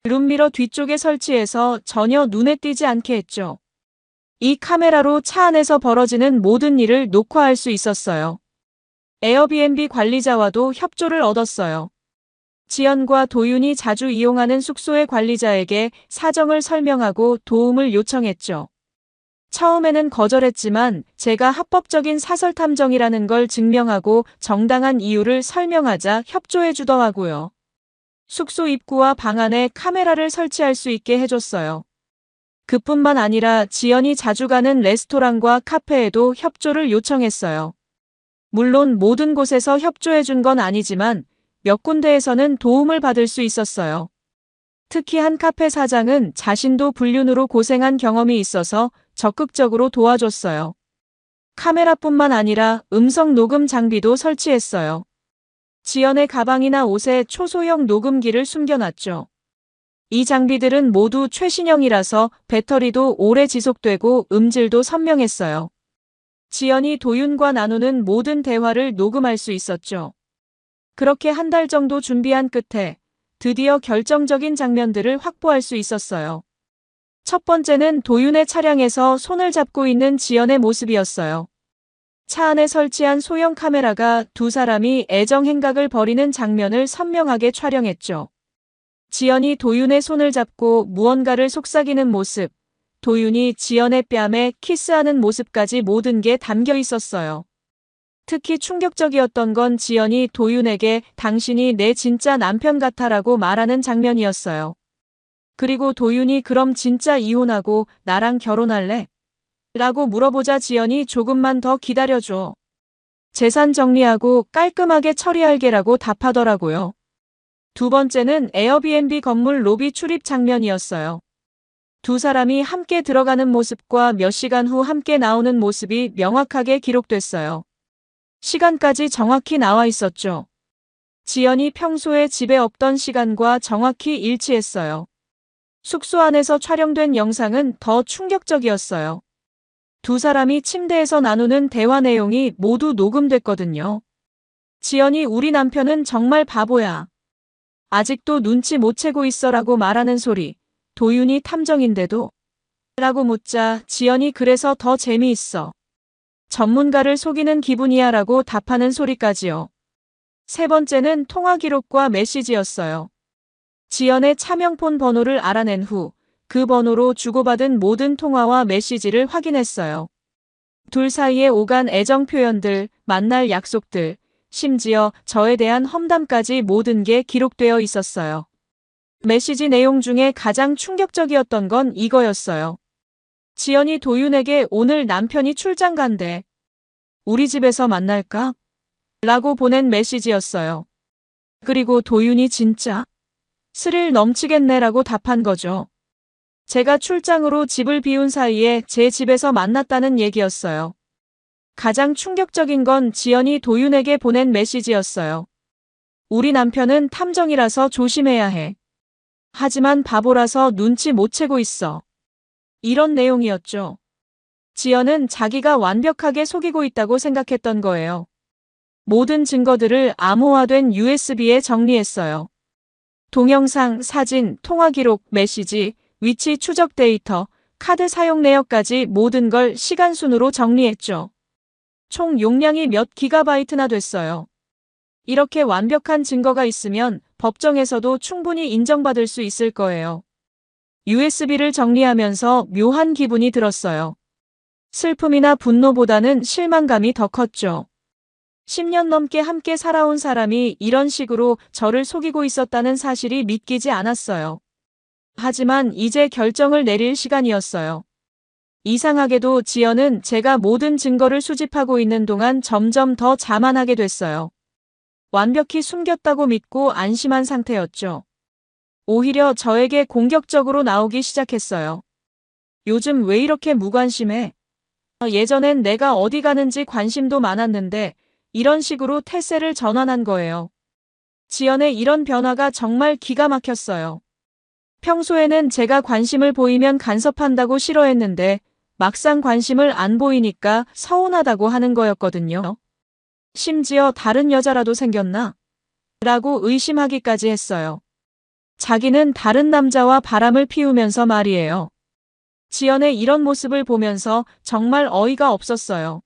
룸미러 뒤쪽에 설치해서 전혀 눈에 띄지 않게 했죠. 이 카메라로 차 안에서 벌어지는 모든 일을 녹화할 수 있었어요. 에어비앤비 관리자와도 협조를 얻었어요. 지연과 도윤이 자주 이용하는 숙소의 관리자에게 사정을 설명하고 도움을 요청했죠. 처음에는 거절했지만 제가 합법적인 사설 탐정이라는 걸 증명하고 정당한 이유를 설명하자 협조해 주더라고요. 숙소 입구와 방 안에 카메라를 설치할 수 있게 해줬어요. 그뿐만 아니라 지연이 자주 가는 레스토랑과 카페에도 협조를 요청했어요. 물론 모든 곳에서 협조해준 건 아니지만 몇 군데에서는 도움을 받을 수 있었어요. 특히 한 카페 사장은 자신도 불륜으로 고생한 경험이 있어서 적극적으로 도와줬어요. 카메라뿐만 아니라 음성 녹음 장비도 설치했어요. 지연의 가방이나 옷에 초소형 녹음기를 숨겨놨죠. 이 장비들은 모두 최신형이라서 배터리도 오래 지속되고 음질도 선명했어요. 지연이 도윤과 나누는 모든 대화를 녹음할 수 있었죠. 그렇게 한 달 정도 준비한 끝에 드디어 결정적인 장면들을 확보할 수 있었어요. 첫 번째는 도윤의 차량에서 손을 잡고 있는 지연의 모습이었어요. 차 안에 설치한 소형 카메라가 두 사람이 애정 행각을 벌이는 장면을 선명하게 촬영했죠. 지연이 도윤의 손을 잡고 무언가를 속삭이는 모습, 도윤이 지연의 뺨에 키스하는 모습까지 모든 게 담겨 있었어요. 특히 충격적이었던 건 지연이 도윤에게 당신이 내 진짜 남편 같아라고 말하는 장면이었어요. 그리고 도윤이 그럼 진짜 이혼하고 나랑 결혼할래? 라고 물어보자 지연이 조금만 더 기다려줘. 재산 정리하고 깔끔하게 처리할게라고 답하더라고요. 두 번째는 에어비앤비 건물 로비 출입 장면이었어요. 두 사람이 함께 들어가는 모습과 몇 시간 후 함께 나오는 모습이 명확하게 기록됐어요. 시간까지 정확히 나와 있었죠. 지연이 평소에 집에 없던 시간과 정확히 일치했어요. 숙소 안에서 촬영된 영상은 더 충격적이었어요. 두 사람이 침대에서 나누는 대화 내용이 모두 녹음됐거든요. 지연이 우리 남편은 정말 바보야. 아직도 눈치 못 채고 있어라고 말하는 소리. 도윤이 탐정인데도? 라고 묻자 지연이 그래서 더 재미있어. 전문가를 속이는 기분이야 라고 답하는 소리까지요. 세 번째는 통화 기록과 메시지였어요. 지연의 차명폰 번호를 알아낸 후 그 번호로 주고받은 모든 통화와 메시지를 확인했어요. 둘 사이에 오간 애정 표현들, 만날 약속들, 심지어 저에 대한 험담까지 모든 게 기록되어 있었어요. 메시지 내용 중에 가장 충격적이었던 건 이거였어요. 지연이 도윤에게 오늘 남편이 출장 간대. 우리 집에서 만날까? 라고 보낸 메시지였어요. 그리고 도윤이 진짜? 스릴 넘치겠네라고 답한 거죠. 제가 출장으로 집을 비운 사이에 제 집에서 만났다는 얘기였어요. 가장 충격적인 건 지연이 도윤에게 보낸 메시지였어요. 우리 남편은 탐정이라서 조심해야 해. 하지만 바보라서 눈치 못 채고 있어. 이런 내용이었죠. 지연은 자기가 완벽하게 속이고 있다고 생각했던 거예요. 모든 증거들을 암호화된 USB에 정리했어요. 동영상, 사진, 통화 기록, 메시지, 위치 추적 데이터, 카드 사용 내역까지 모든 걸 시간순으로 정리했죠. 총 용량이 몇 기가바이트나 됐어요. 이렇게 완벽한 증거가 있으면 법정에서도 충분히 인정받을 수 있을 거예요. USB를 정리하면서 묘한 기분이 들었어요. 슬픔이나 분노보다는 실망감이 더 컸죠. 10년 넘게 함께 살아온 사람이 이런 식으로 저를 속이고 있었다는 사실이 믿기지 않았어요. 하지만 이제 결정을 내릴 시간이었어요. 이상하게도 지연은 제가 모든 증거를 수집하고 있는 동안 점점 더 자만하게 됐어요. 완벽히 숨겼다고 믿고 안심한 상태였죠. 오히려 저에게 공격적으로 나오기 시작했어요. 요즘 왜 이렇게 무관심해? 예전엔 내가 어디 가는지 관심도 많았는데 이런 식으로 태세를 전환한 거예요. 지연의 이런 변화가 정말 기가 막혔어요. 평소에는 제가 관심을 보이면 간섭한다고 싫어했는데 막상 관심을 안 보이니까 서운하다고 하는 거였거든요. 심지어 다른 여자라도 생겼나? 라고 의심하기까지 했어요. 자기는 다른 남자와 바람을 피우면서 말이에요. 지연의 이런 모습을 보면서 정말 어이가 없었어요.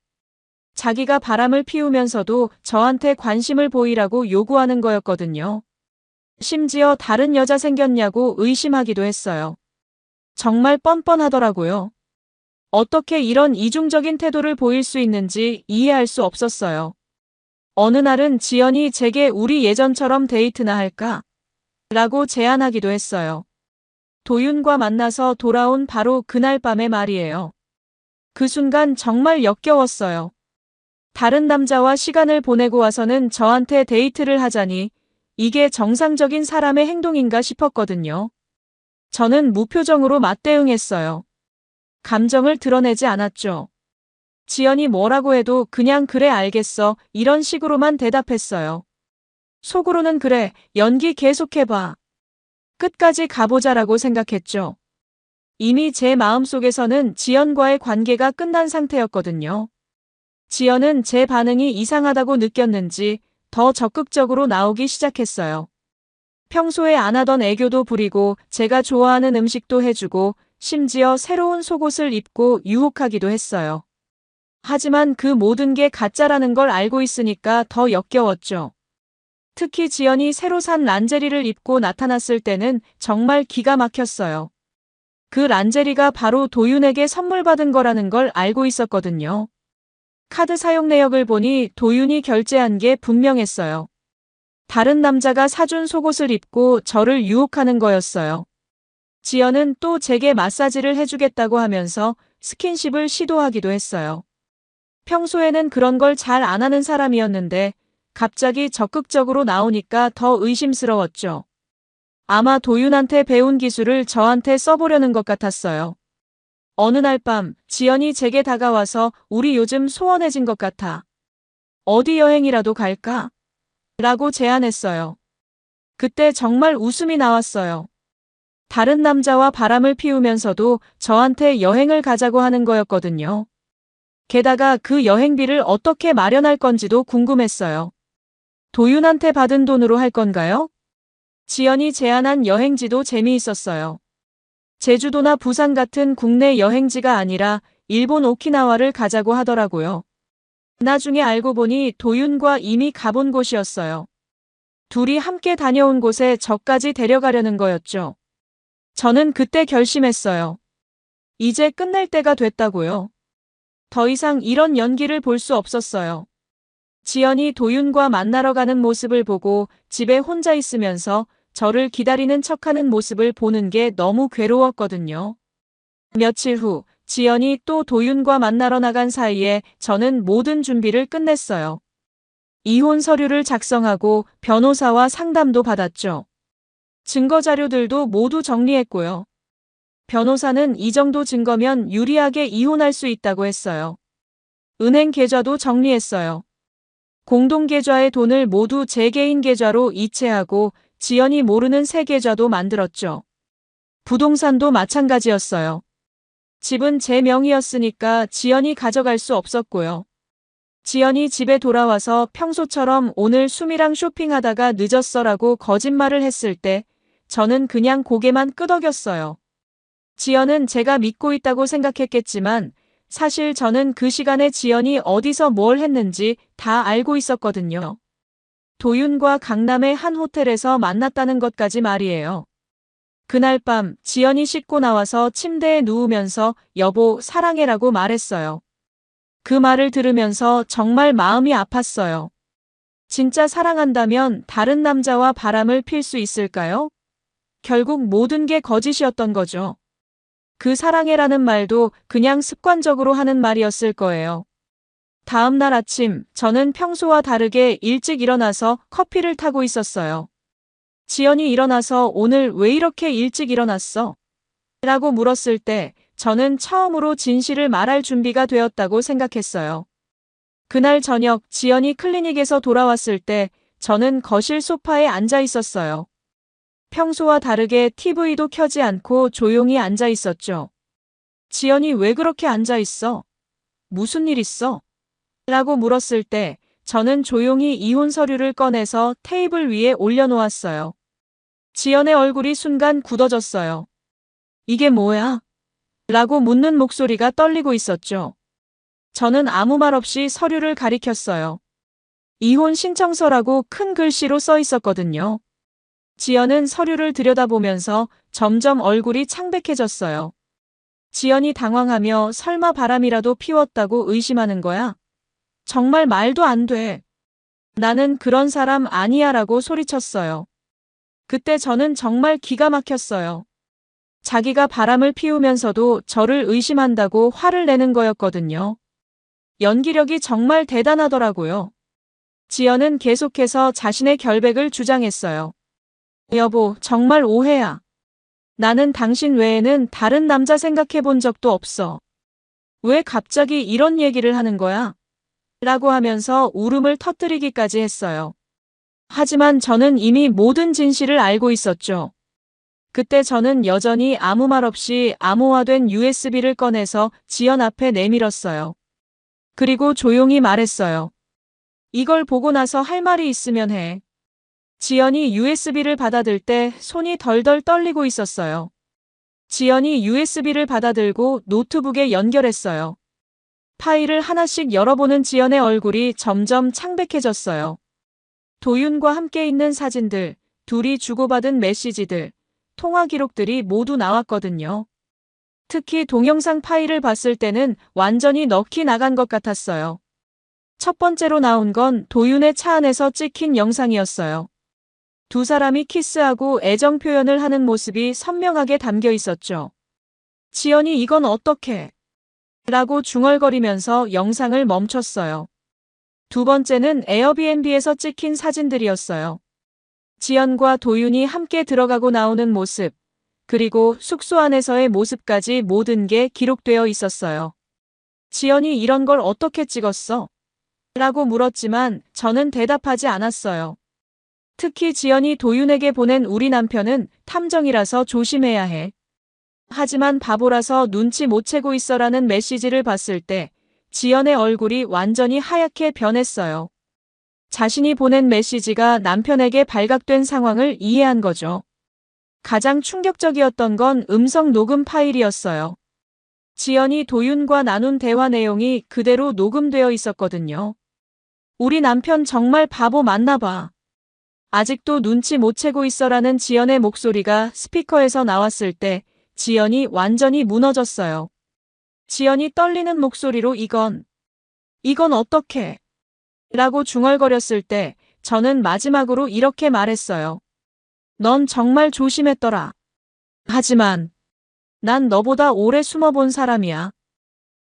자기가 바람을 피우면서도 저한테 관심을 보이라고 요구하는 거였거든요. 심지어 다른 여자 생겼냐고 의심하기도 했어요. 정말 뻔뻔하더라고요. 어떻게 이런 이중적인 태도를 보일 수 있는지 이해할 수 없었어요. 어느 날은 지연이 제게 우리 예전처럼 데이트나 할까? 라고 제안하기도 했어요. 도윤과 만나서 돌아온 바로 그날 밤의 말이에요. 그 순간 정말 역겨웠어요. 다른 남자와 시간을 보내고 와서는 저한테 데이트를 하자니 이게 정상적인 사람의 행동인가 싶었거든요. 저는 무표정으로 맞대응했어요. 감정을 드러내지 않았죠. 지연이 뭐라고 해도 그냥 그래 알겠어 이런 식으로만 대답했어요. 속으로는 그래 연기 계속해봐. 끝까지 가보자라고 생각했죠. 이미 제 마음속에서는 지연과의 관계가 끝난 상태였거든요. 지연은 제 반응이 이상하다고 느꼈는지 더 적극적으로 나오기 시작했어요. 평소에 안 하던 애교도 부리고 제가 좋아하는 음식도 해주고 심지어 새로운 속옷을 입고 유혹하기도 했어요. 하지만 그 모든 게 가짜라는 걸 알고 있으니까 더 역겨웠죠. 특히 지연이 새로 산 란제리를 입고 나타났을 때는 정말 기가 막혔어요. 그 란제리가 바로 도윤에게 선물 받은 거라는 걸 알고 있었거든요. 카드 사용 내역을 보니 도윤이 결제한 게 분명했어요. 다른 남자가 사준 속옷을 입고 저를 유혹하는 거였어요. 지연은 또 제게 마사지를 해주겠다고 하면서 스킨십을 시도하기도 했어요. 평소에는 그런 걸 잘 안 하는 사람이었는데 갑자기 적극적으로 나오니까 더 의심스러웠죠. 아마 도윤한테 배운 기술을 저한테 써보려는 것 같았어요. 어느 날 밤 지연이 제게 다가와서 우리 요즘 소원해진 것 같아. 어디 여행이라도 갈까? 라고 제안했어요. 그때 정말 웃음이 나왔어요. 다른 남자와 바람을 피우면서도 저한테 여행을 가자고 하는 거였거든요. 게다가 그 여행비를 어떻게 마련할 건지도 궁금했어요. 도윤한테 받은 돈으로 할 건가요? 지연이 제안한 여행지도 재미있었어요. 제주도나 부산 같은 국내 여행지가 아니라 일본 오키나와를 가자고 하더라고요. 나중에 알고 보니 도윤과 이미 가본 곳이었어요. 둘이 함께 다녀온 곳에 저까지 데려가려는 거였죠. 저는 그때 결심했어요. 이제 끝낼 때가 됐다고요. 더 이상 이런 연기를 볼 수 없었어요. 지연이 도윤과 만나러 가는 모습을 보고 집에 혼자 있으면서 저를 기다리는 척하는 모습을 보는 게 너무 괴로웠거든요. 며칠 후 지연이 또 도윤과 만나러 나간 사이에 저는 모든 준비를 끝냈어요. 이혼 서류를 작성하고 변호사와 상담도 받았죠. 증거 자료들도 모두 정리했고요. 변호사는 이 정도 증거면 유리하게 이혼할 수 있다고 했어요. 은행 계좌도 정리했어요. 공동 계좌의 돈을 모두 제 개인 계좌로 이체하고 지연이 모르는 새 계좌도 만들었죠. 부동산도 마찬가지였어요. 집은 제 명의였으니까 지연이 가져갈 수 없었고요. 지연이 집에 돌아와서 평소처럼 오늘 수미랑 쇼핑하다가 늦었어라고 거짓말을 했을 때 저는 그냥 고개만 끄덕였어요. 지연은 제가 믿고 있다고 생각했겠지만 사실 저는 그 시간에 지연이 어디서 뭘 했는지 다 알고 있었거든요. 도윤과 강남의 한 호텔에서 만났다는 것까지 말이에요. 그날 밤 지연이 씻고 나와서 침대에 누우면서 여보 사랑해라고 말했어요. 그 말을 들으면서 정말 마음이 아팠어요. 진짜 사랑한다면 다른 남자와 바람을 필 수 있을까요? 결국 모든 게 거짓이었던 거죠. 그 사랑해라는 말도 그냥 습관적으로 하는 말이었을 거예요. 다음 날 아침 저는 평소와 다르게 일찍 일어나서 커피를 타고 있었어요. 지연이 일어나서 오늘 왜 이렇게 일찍 일어났어? 라고 물었을 때 저는 처음으로 진실을 말할 준비가 되었다고 생각했어요. 그날 저녁 지연이 클리닉에서 돌아왔을 때 저는 거실 소파에 앉아 있었어요. 평소와 다르게 TV도 켜지 않고 조용히 앉아 있었죠. 지연이 왜 그렇게 앉아 있어? 무슨 일 있어? 라고 물었을 때 저는 조용히 이혼 서류를 꺼내서 테이블 위에 올려놓았어요. 지연의 얼굴이 순간 굳어졌어요. 이게 뭐야? 라고 묻는 목소리가 떨리고 있었죠. 저는 아무 말 없이 서류를 가리켰어요. 이혼 신청서라고 큰 글씨로 써 있었거든요. 지연은 서류를 들여다보면서 점점 얼굴이 창백해졌어요. 지연이 당황하며 설마 바람이라도 피웠다고 의심하는 거야? 정말 말도 안 돼. 나는 그런 사람 아니야 라고 소리쳤어요. 그때 저는 정말 기가 막혔어요. 자기가 바람을 피우면서도 저를 의심한다고 화를 내는 거였거든요. 연기력이 정말 대단하더라고요. 지연은 계속해서 자신의 결백을 주장했어요. 여보, 정말 오해야. 나는 당신 외에는 다른 남자 생각해 본 적도 없어. 왜 갑자기 이런 얘기를 하는 거야? 라고 하면서 울음을 터뜨리기까지 했어요. 하지만 저는 이미 모든 진실을 알고 있었죠. 그때 저는 여전히 아무 말 없이 암호화된 USB를 꺼내서 지연 앞에 내밀었어요. 그리고 조용히 말했어요. 이걸 보고 나서 할 말이 있으면 해. 지연이 USB를 받아들 때 손이 덜덜 떨리고 있었어요. 지연이 USB를 받아들고 노트북에 연결했어요. 파일을 하나씩 열어보는 지연의 얼굴이 점점 창백해졌어요. 도윤과 함께 있는 사진들, 둘이 주고받은 메시지들, 통화 기록들이 모두 나왔거든요. 특히 동영상 파일을 봤을 때는 완전히 넋이 나간 것 같았어요. 첫 번째로 나온 건 도윤의 차 안에서 찍힌 영상이었어요. 두 사람이 키스하고 애정 표현을 하는 모습이 선명하게 담겨 있었죠. 지연이 이건 어떡해? 라고 중얼거리면서 영상을 멈췄어요. 두 번째는 에어비앤비에서 찍힌 사진들이었어요. 지연과 도윤이 함께 들어가고 나오는 모습, 그리고 숙소 안에서의 모습까지 모든 게 기록되어 있었어요. 지연이 이런 걸 어떻게 찍었어? 라고 물었지만 저는 대답하지 않았어요. 특히 지연이 도윤에게 보낸 우리 남편은 탐정이라서 조심해야 해. 하지만 바보라서 눈치 못 채고 있어라는 메시지를 봤을 때 지연의 얼굴이 완전히 하얗게 변했어요. 자신이 보낸 메시지가 남편에게 발각된 상황을 이해한 거죠. 가장 충격적이었던 건 음성 녹음 파일이었어요. 지연이 도윤과 나눈 대화 내용이 그대로 녹음되어 있었거든요. 우리 남편 정말 바보 맞나 봐. 아직도 눈치 못 채고 있어라는 지연의 목소리가 스피커에서 나왔을 때 지연이 완전히 무너졌어요. 지연이 떨리는 목소리로 이건 어떡해? 라고 중얼거렸을 때 저는 마지막으로 이렇게 말했어요. 넌 정말 조심했더라. 하지만 난 너보다 오래 숨어본 사람이야.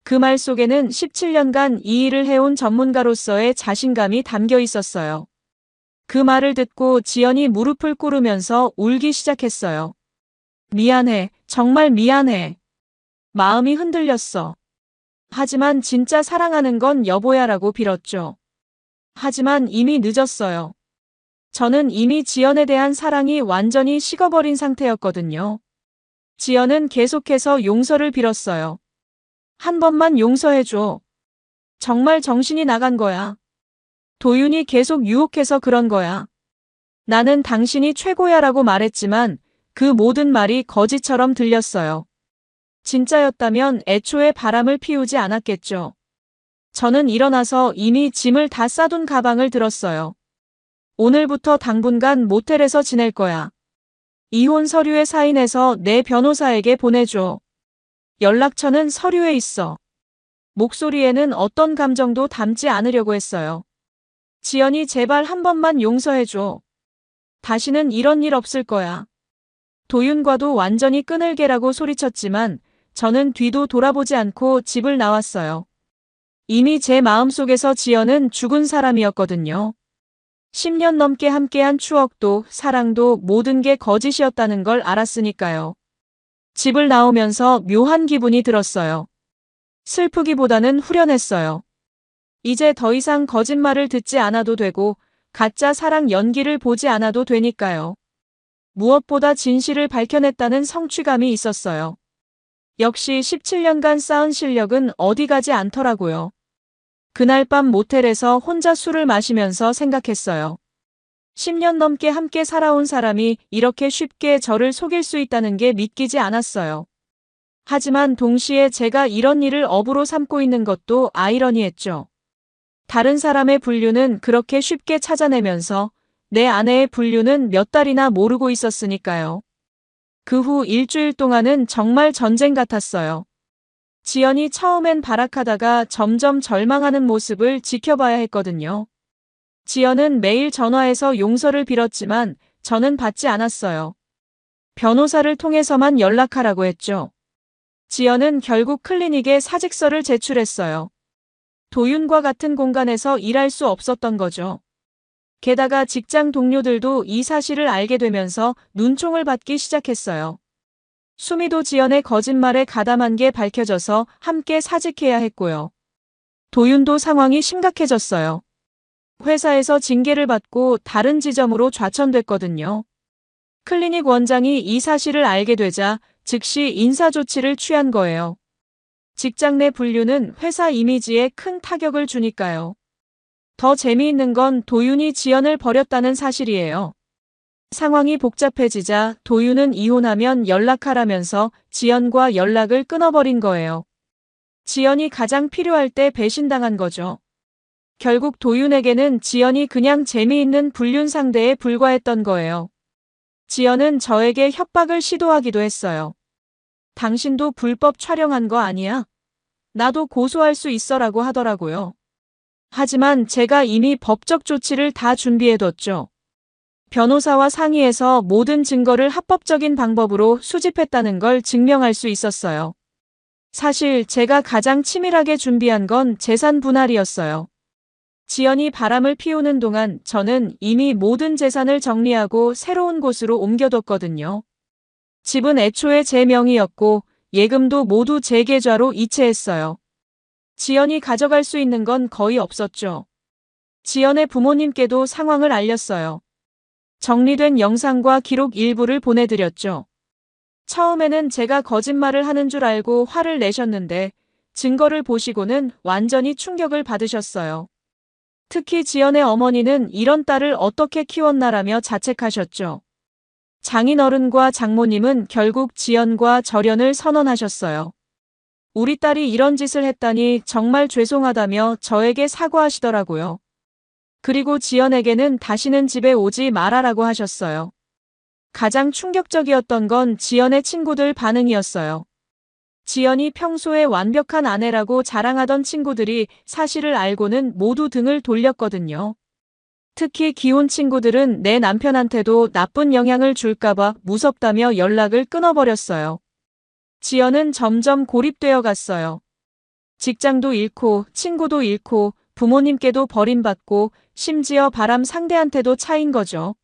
그 말 속에는 17년간 이 일을 해온 전문가로서의 자신감이 담겨 있었어요. 그 말을 듣고 지연이 무릎을 꿇으면서 울기 시작했어요. 미안해, 정말 미안해. 마음이 흔들렸어. 하지만 진짜 사랑하는 건 여보야라고 빌었죠. 하지만 이미 늦었어요. 저는 이미 지연에 대한 사랑이 완전히 식어버린 상태였거든요. 지연은 계속해서 용서를 빌었어요. 한 번만 용서해줘. 정말 정신이 나간 거야. 도윤이 계속 유혹해서 그런 거야. 나는 당신이 최고야라고 말했지만 그 모든 말이 거짓처럼 들렸어요. 진짜였다면 애초에 바람을 피우지 않았겠죠. 저는 일어나서 이미 짐을 다 싸둔 가방을 들었어요. 오늘부터 당분간 모텔에서 지낼 거야. 이혼 서류에 사인해서 내 변호사에게 보내줘. 연락처는 서류에 있어. 목소리에는 어떤 감정도 담지 않으려고 했어요. 지연이 제발 한 번만 용서해줘. 다시는 이런 일 없을 거야. 도윤과도 완전히 끈을 개라고 소리쳤지만 저는 뒤도 돌아보지 않고 집을 나왔어요. 이미 제 마음속에서 지연은 죽은 사람이었거든요. 10년 넘게 함께한 추억도 사랑도 모든 게 거짓이었다는 걸 알았으니까요. 집을 나오면서 묘한 기분이 들었어요. 슬프기보다는 후련했어요. 이제 더 이상 거짓말을 듣지 않아도 되고 가짜 사랑 연기를 보지 않아도 되니까요. 무엇보다 진실을 밝혀냈다는 성취감이 있었어요. 역시 17년간 쌓은 실력은 어디 가지 않더라고요. 그날 밤 모텔에서 혼자 술을 마시면서 생각했어요. 10년 넘게 함께 살아온 사람이 이렇게 쉽게 저를 속일 수 있다는 게 믿기지 않았어요. 하지만 동시에 제가 이런 일을 업으로 삼고 있는 것도 아이러니했죠. 다른 사람의 분류는 그렇게 쉽게 찾아내면서 내 아내의 분류는 몇 달이나 모르고 있었으니까요. 그 후 일주일 동안은 정말 전쟁 같았어요. 지연이 처음엔 발악하다가 점점 절망하는 모습을 지켜봐야 했거든요. 지연은 매일 전화해서 용서를 빌었지만 저는 받지 않았어요. 변호사를 통해서만 연락하라고 했죠. 지연은 결국 클리닉에 사직서를 제출했어요. 도윤과 같은 공간에서 일할 수 없었던 거죠. 게다가 직장 동료들도 이 사실을 알게 되면서 눈총을 받기 시작했어요. 수미도 지연의 거짓말에 가담한 게 밝혀져서 함께 사직해야 했고요. 도윤도 상황이 심각해졌어요. 회사에서 징계를 받고 다른 지점으로 좌천됐거든요. 클리닉 원장이 이 사실을 알게 되자 즉시 인사조치를 취한 거예요. 직장 내 분류는 회사 이미지에 큰 타격을 주니까요. 더 재미있는 건 도윤이 지연을 버렸다는 사실이에요. 상황이 복잡해지자 도윤은 이혼하면 연락하라면서 지연과 연락을 끊어버린 거예요. 지연이 가장 필요할 때 배신당한 거죠. 결국 도윤에게는 지연이 그냥 재미있는 불륜 상대에 불과했던 거예요. 지연은 저에게 협박을 시도하기도 했어요. 당신도 불법 촬영한 거 아니야? 나도 고소할 수 있어라고 하더라고요. 하지만 제가 이미 법적 조치를 다 준비해뒀죠. 변호사와 상의해서 모든 증거를 합법적인 방법으로 수집했다는 걸 증명할 수 있었어요. 사실 제가 가장 치밀하게 준비한 건 재산 분할이었어요. 지연이 바람을 피우는 동안 저는 이미 모든 재산을 정리하고 새로운 곳으로 옮겨뒀거든요. 집은 애초에 제 명의였고 예금도 모두 제 계좌로 이체했어요. 지연이 가져갈 수 있는 건 거의 없었죠. 지연의 부모님께도 상황을 알렸어요. 정리된 영상과 기록 일부를 보내드렸죠. 처음에는 제가 거짓말을 하는 줄 알고 화를 내셨는데 증거를 보시고는 완전히 충격을 받으셨어요. 특히 지연의 어머니는 이런 딸을 어떻게 키웠나라며 자책하셨죠. 장인어른과 장모님은 결국 지연과 절연을 선언하셨어요. 우리 딸이 이런 짓을 했다니 정말 죄송하다며 저에게 사과하시더라고요. 그리고 지연에게는 다시는 집에 오지 말아라고 하셨어요. 가장 충격적이었던 건 지연의 친구들 반응이었어요. 지연이 평소에 완벽한 아내라고 자랑하던 친구들이 사실을 알고는 모두 등을 돌렸거든요. 특히 기혼 친구들은 내 남편한테도 나쁜 영향을 줄까봐 무섭다며 연락을 끊어버렸어요. 지연은 점점 고립되어 갔어요. 직장도 잃고 친구도 잃고 부모님께도 버림받고 심지어 바람 상대한테도 차인 거죠.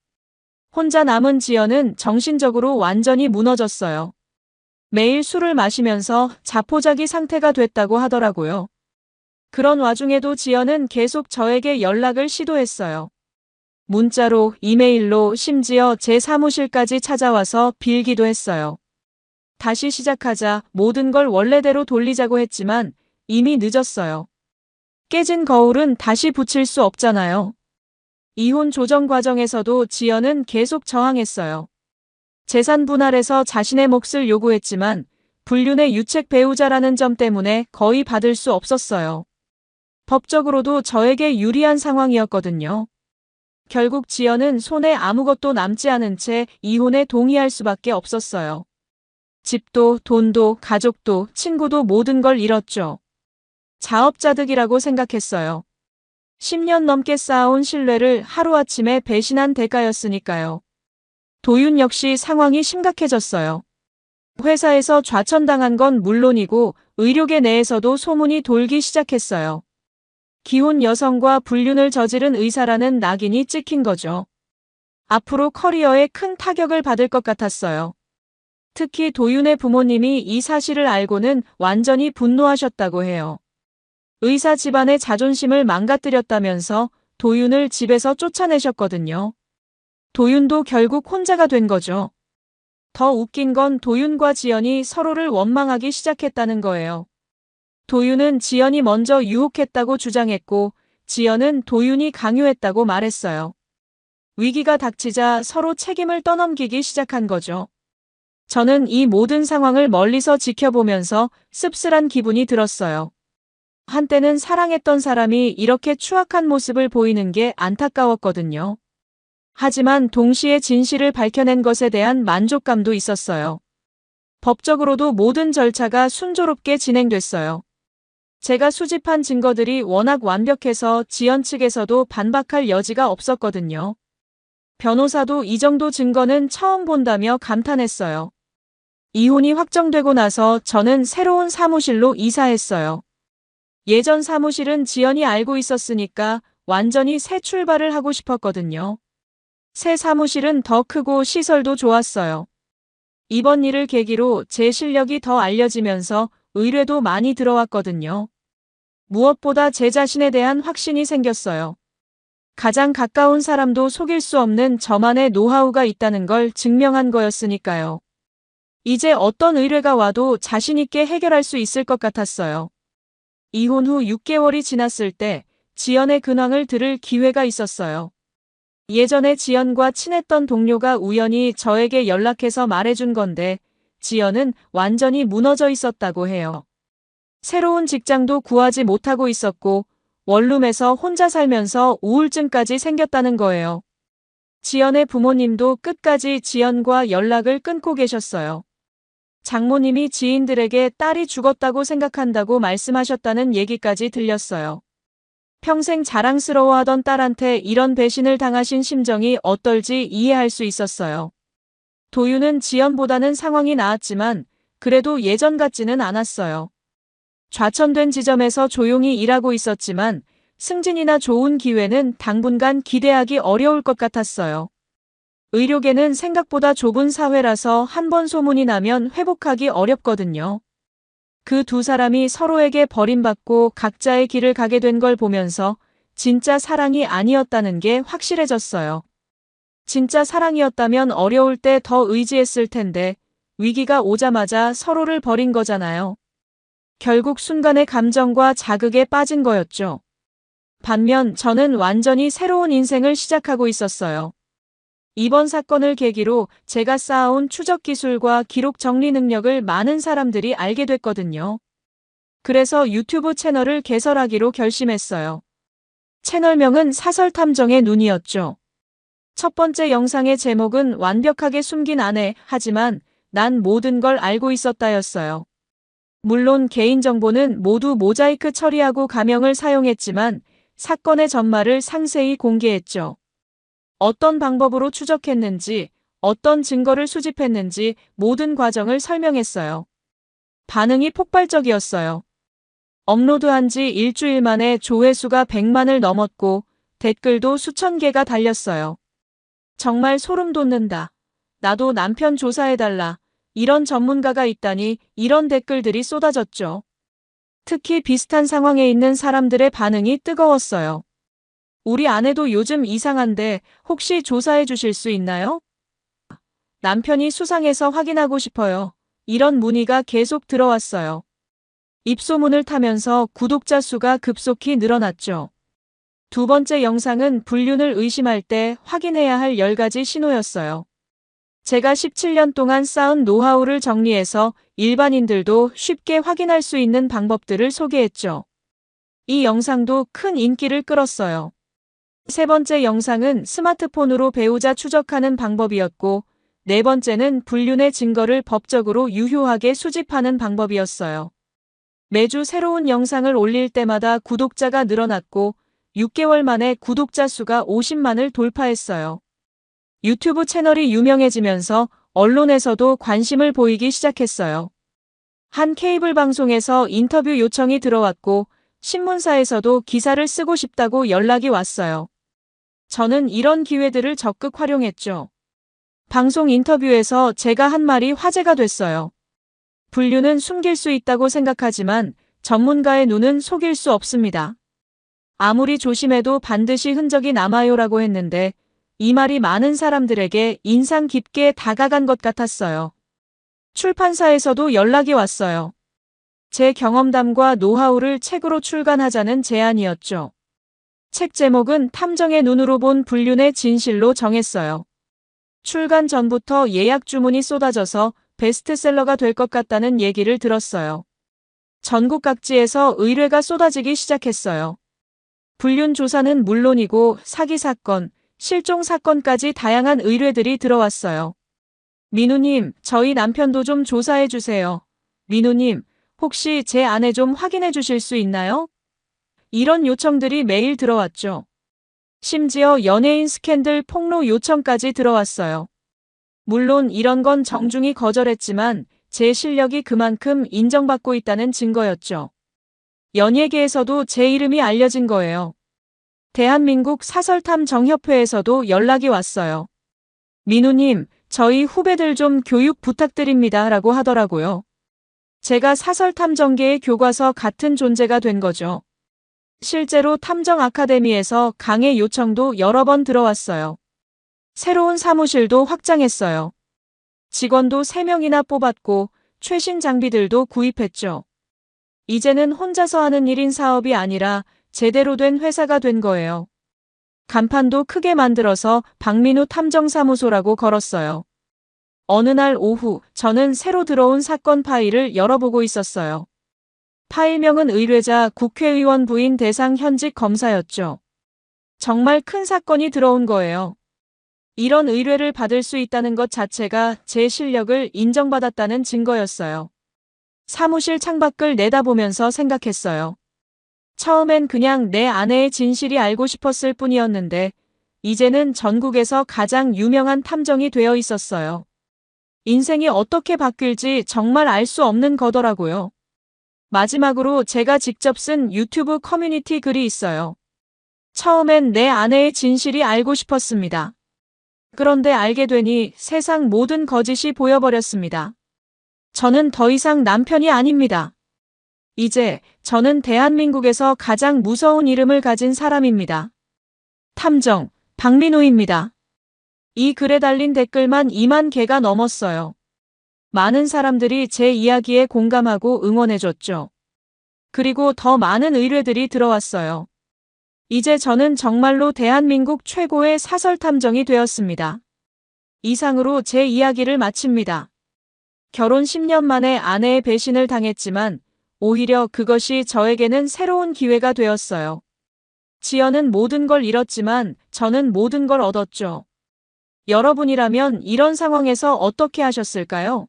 혼자 남은 지연은 정신적으로 완전히 무너졌어요. 매일 술을 마시면서 자포자기 상태가 됐다고 하더라고요. 그런 와중에도 지연은 계속 저에게 연락을 시도했어요. 문자로, 이메일로, 심지어 제 사무실까지 찾아와서 빌기도 했어요. 다시 시작하자 모든 걸 원래대로 돌리자고 했지만 이미 늦었어요. 깨진 거울은 다시 붙일 수 없잖아요. 이혼 조정 과정에서도 지연은 계속 저항했어요. 재산 분할에서 자신의 몫을 요구했지만 불륜의 유책 배우자라는 점 때문에 거의 받을 수 없었어요. 법적으로도 저에게 유리한 상황이었거든요. 결국 지연은 손에 아무것도 남지 않은 채 이혼에 동의할 수밖에 없었어요. 집도, 돈도, 가족도, 친구도 모든 걸 잃었죠. 자업자득이라고 생각했어요. 10년 넘게 쌓아온 신뢰를 하루아침에 배신한 대가였으니까요. 도윤 역시 상황이 심각해졌어요. 회사에서 좌천당한 건 물론이고 의료계 내에서도 소문이 돌기 시작했어요. 기혼 여성과 불륜을 저지른 의사라는 낙인이 찍힌 거죠. 앞으로 커리어에 큰 타격을 받을 것 같았어요. 특히 도윤의 부모님이 이 사실을 알고는 완전히 분노하셨다고 해요. 의사 집안의 자존심을 망가뜨렸다면서 도윤을 집에서 쫓아내셨거든요. 도윤도 결국 혼자가 된 거죠. 더 웃긴 건 도윤과 지연이 서로를 원망하기 시작했다는 거예요. 도윤은 지연이 먼저 유혹했다고 주장했고 지연은 도윤이 강요했다고 말했어요. 위기가 닥치자 서로 책임을 떠넘기기 시작한 거죠. 저는 이 모든 상황을 멀리서 지켜보면서 씁쓸한 기분이 들었어요. 한때는 사랑했던 사람이 이렇게 추악한 모습을 보이는 게 안타까웠거든요. 하지만 동시에 진실을 밝혀낸 것에 대한 만족감도 있었어요. 법적으로도 모든 절차가 순조롭게 진행됐어요. 제가 수집한 증거들이 워낙 완벽해서 지연 측에서도 반박할 여지가 없었거든요. 변호사도 이 정도 증거는 처음 본다며 감탄했어요. 이혼이 확정되고 나서 저는 새로운 사무실로 이사했어요. 예전 사무실은 지연이 알고 있었으니까 완전히 새 출발을 하고 싶었거든요. 새 사무실은 더 크고 시설도 좋았어요. 이번 일을 계기로 제 실력이 더 알려지면서 의뢰도 많이 들어왔거든요. 무엇보다 제 자신에 대한 확신이 생겼어요. 가장 가까운 사람도 속일 수 없는 저만의 노하우가 있다는 걸 증명한 거였으니까요. 이제 어떤 의뢰가 와도 자신 있게 해결할 수 있을 것 같았어요. 이혼 후 6개월이 지났을 때 지연의 근황을 들을 기회가 있었어요. 예전에 지연과 친했던 동료가 우연히 저에게 연락해서 말해준 건데 지연은 완전히 무너져 있었다고 해요. 새로운 직장도 구하지 못하고 있었고 원룸에서 혼자 살면서 우울증까지 생겼다는 거예요. 지연의 부모님도 끝까지 지연과 연락을 끊고 계셨어요. 장모님이 지인들에게 딸이 죽었다고 생각한다고 말씀하셨다는 얘기까지 들렸어요. 평생 자랑스러워하던 딸한테 이런 배신을 당하신 심정이 어떨지 이해할 수 있었어요. 도유는 지연보다는 상황이 나았지만 그래도 예전 같지는 않았어요. 좌천된 지점에서 조용히 일하고 있었지만 승진이나 좋은 기회는 당분간 기대하기 어려울 것 같았어요. 의료계는 생각보다 좁은 사회라서 한 번 소문이 나면 회복하기 어렵거든요. 그 두 사람이 서로에게 버림받고 각자의 길을 가게 된 걸 보면서 진짜 사랑이 아니었다는 게 확실해졌어요. 진짜 사랑이었다면 어려울 때 더 의지했을 텐데 위기가 오자마자 서로를 버린 거잖아요. 결국 순간의 감정과 자극에 빠진 거였죠. 반면 저는 완전히 새로운 인생을 시작하고 있었어요. 이번 사건을 계기로 제가 쌓아온 추적 기술과 기록 정리 능력을 많은 사람들이 알게 됐거든요. 그래서 유튜브 채널을 개설하기로 결심했어요. 채널명은 사설탐정의 눈이었죠. 첫 번째 영상의 제목은 완벽하게 숨긴 아내, 하지만 난 모든 걸 알고 있었다였어요. 물론 개인정보는 모두 모자이크 처리하고 가명을 사용했지만 사건의 전말을 상세히 공개했죠. 어떤 방법으로 추적했는지, 어떤 증거를 수집했는지 모든 과정을 설명했어요. 반응이 폭발적이었어요. 업로드한 지 일주일 만에 조회수가 100만을 넘었고 댓글도 수천 개가 달렸어요. 정말 소름 돋는다. 나도 남편 조사해달라. 이런 전문가가 있다니 이런 댓글들이 쏟아졌죠. 특히 비슷한 상황에 있는 사람들의 반응이 뜨거웠어요. 우리 아내도 요즘 이상한데 혹시 조사해 주실 수 있나요? 남편이 수상해서 확인하고 싶어요. 이런 문의가 계속 들어왔어요. 입소문을 타면서 구독자 수가 급속히 늘어났죠. 두 번째 영상은 불륜을 의심할 때 확인해야 할 10가지 신호였어요. 제가 17년 동안 쌓은 노하우를 정리해서 일반인들도 쉽게 확인할 수 있는 방법들을 소개했죠. 이 영상도 큰 인기를 끌었어요. 세 번째 영상은 스마트폰으로 배우자 추적하는 방법이었고, 네 번째는 불륜의 증거를 법적으로 유효하게 수집하는 방법이었어요. 매주 새로운 영상을 올릴 때마다 구독자가 늘어났고, 6개월 만에 구독자 수가 50만을 돌파했어요. 유튜브 채널이 유명해지면서 언론에서도 관심을 보이기 시작했어요. 한 케이블 방송에서 인터뷰 요청이 들어왔고 신문사에서도 기사를 쓰고 싶다고 연락이 왔어요. 저는 이런 기회들을 적극 활용했죠. 방송 인터뷰에서 제가 한 말이 화제가 됐어요. 불륜은 숨길 수 있다고 생각하지만 전문가의 눈은 속일 수 없습니다. 아무리 조심해도 반드시 흔적이 남아요라고 했는데 이 말이 많은 사람들에게 인상 깊게 다가간 것 같았어요. 출판사에서도 연락이 왔어요. 제 경험담과 노하우를 책으로 출간하자는 제안이었죠. 책 제목은 탐정의 눈으로 본 불륜의 진실로 정했어요. 출간 전부터 예약 주문이 쏟아져서 베스트셀러가 될 것 같다는 얘기를 들었어요. 전국 각지에서 의뢰가 쏟아지기 시작했어요. 불륜 조사는 물론이고 사기 사건, 실종 사건까지 다양한 의뢰들이 들어왔어요. 민우님, 저희 남편도 좀 조사해 주세요. 민우님, 혹시 제 아내 좀 확인해 주실 수 있나요? 이런 요청들이 매일 들어왔죠. 심지어 연예인 스캔들 폭로 요청까지 들어왔어요. 물론 이런 건 정중히 거절했지만 제 실력이 그만큼 인정받고 있다는 증거였죠. 연예계에서도 제 이름이 알려진 거예요. 대한민국 사설탐정협회에서도 연락이 왔어요. 민우님, 저희 후배들 좀 교육 부탁드립니다 라고 하더라고요. 제가 사설탐정계의 교과서 같은 존재가 된 거죠. 실제로 탐정 아카데미에서 강의 요청도 여러 번 들어왔어요. 새로운 사무실도 확장했어요. 직원도 3명이나 뽑았고 최신 장비들도 구입했죠. 이제는 혼자서 하는 1인 사업이 아니라 제대로 된 회사가 된 거예요. 간판도 크게 만들어서 박민우 탐정사무소라고 걸었어요. 어느 날 오후 저는 새로 들어온 사건 파일을 열어보고 있었어요. 파일명은 의뢰자 국회의원 부인 대상 현직 검사였죠. 정말 큰 사건이 들어온 거예요. 이런 의뢰를 받을 수 있다는 것 자체가 제 실력을 인정받았다는 증거였어요. 사무실 창밖을 내다보면서 생각했어요. 처음엔 그냥 내 아내의 진실이 알고 싶었을 뿐이었는데 이제는 전국에서 가장 유명한 탐정이 되어 있었어요. 인생이 어떻게 바뀔지 정말 알 수 없는 거더라고요. 마지막으로 제가 직접 쓴 유튜브 커뮤니티 글이 있어요. 처음엔 내 아내의 진실이 알고 싶었습니다. 그런데 알게 되니 세상 모든 거짓이 보여버렸습니다. 저는 더 이상 남편이 아닙니다. 이제 저는 대한민국에서 가장 무서운 이름을 가진 사람입니다. 탐정, 박민우입니다. 이 글에 달린 댓글만 2만 개가 넘었어요. 많은 사람들이 제 이야기에 공감하고 응원해줬죠. 그리고 더 많은 의뢰들이 들어왔어요. 이제 저는 정말로 대한민국 최고의 사설탐정이 되었습니다. 이상으로 제 이야기를 마칩니다. 결혼 10년 만에 아내의 배신을 당했지만 오히려 그것이 저에게는 새로운 기회가 되었어요. 지연은 모든 걸 잃었지만 저는 모든 걸 얻었죠. 여러분이라면 이런 상황에서 어떻게 하셨을까요?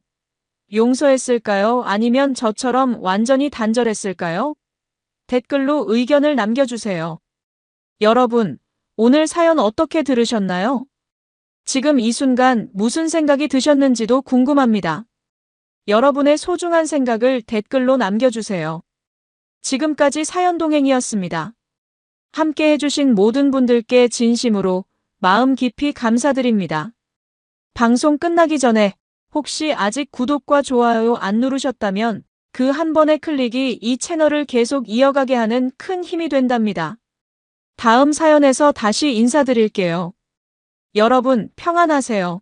용서했을까요? 아니면 저처럼 완전히 단절했을까요? 댓글로 의견을 남겨주세요. 여러분, 오늘 사연 어떻게 들으셨나요? 지금 이 순간 무슨 생각이 드셨는지도 궁금합니다. 여러분의 소중한 생각을 댓글로 남겨주세요. 지금까지 사연동행이었습니다. 함께 해주신 모든 분들께 진심으로 마음 깊이 감사드립니다. 방송 끝나기 전에 혹시 아직 구독과 좋아요 안 누르셨다면 그 한 번의 클릭이 이 채널을 계속 이어가게 하는 큰 힘이 된답니다. 다음 사연에서 다시 인사드릴게요. 여러분 평안하세요.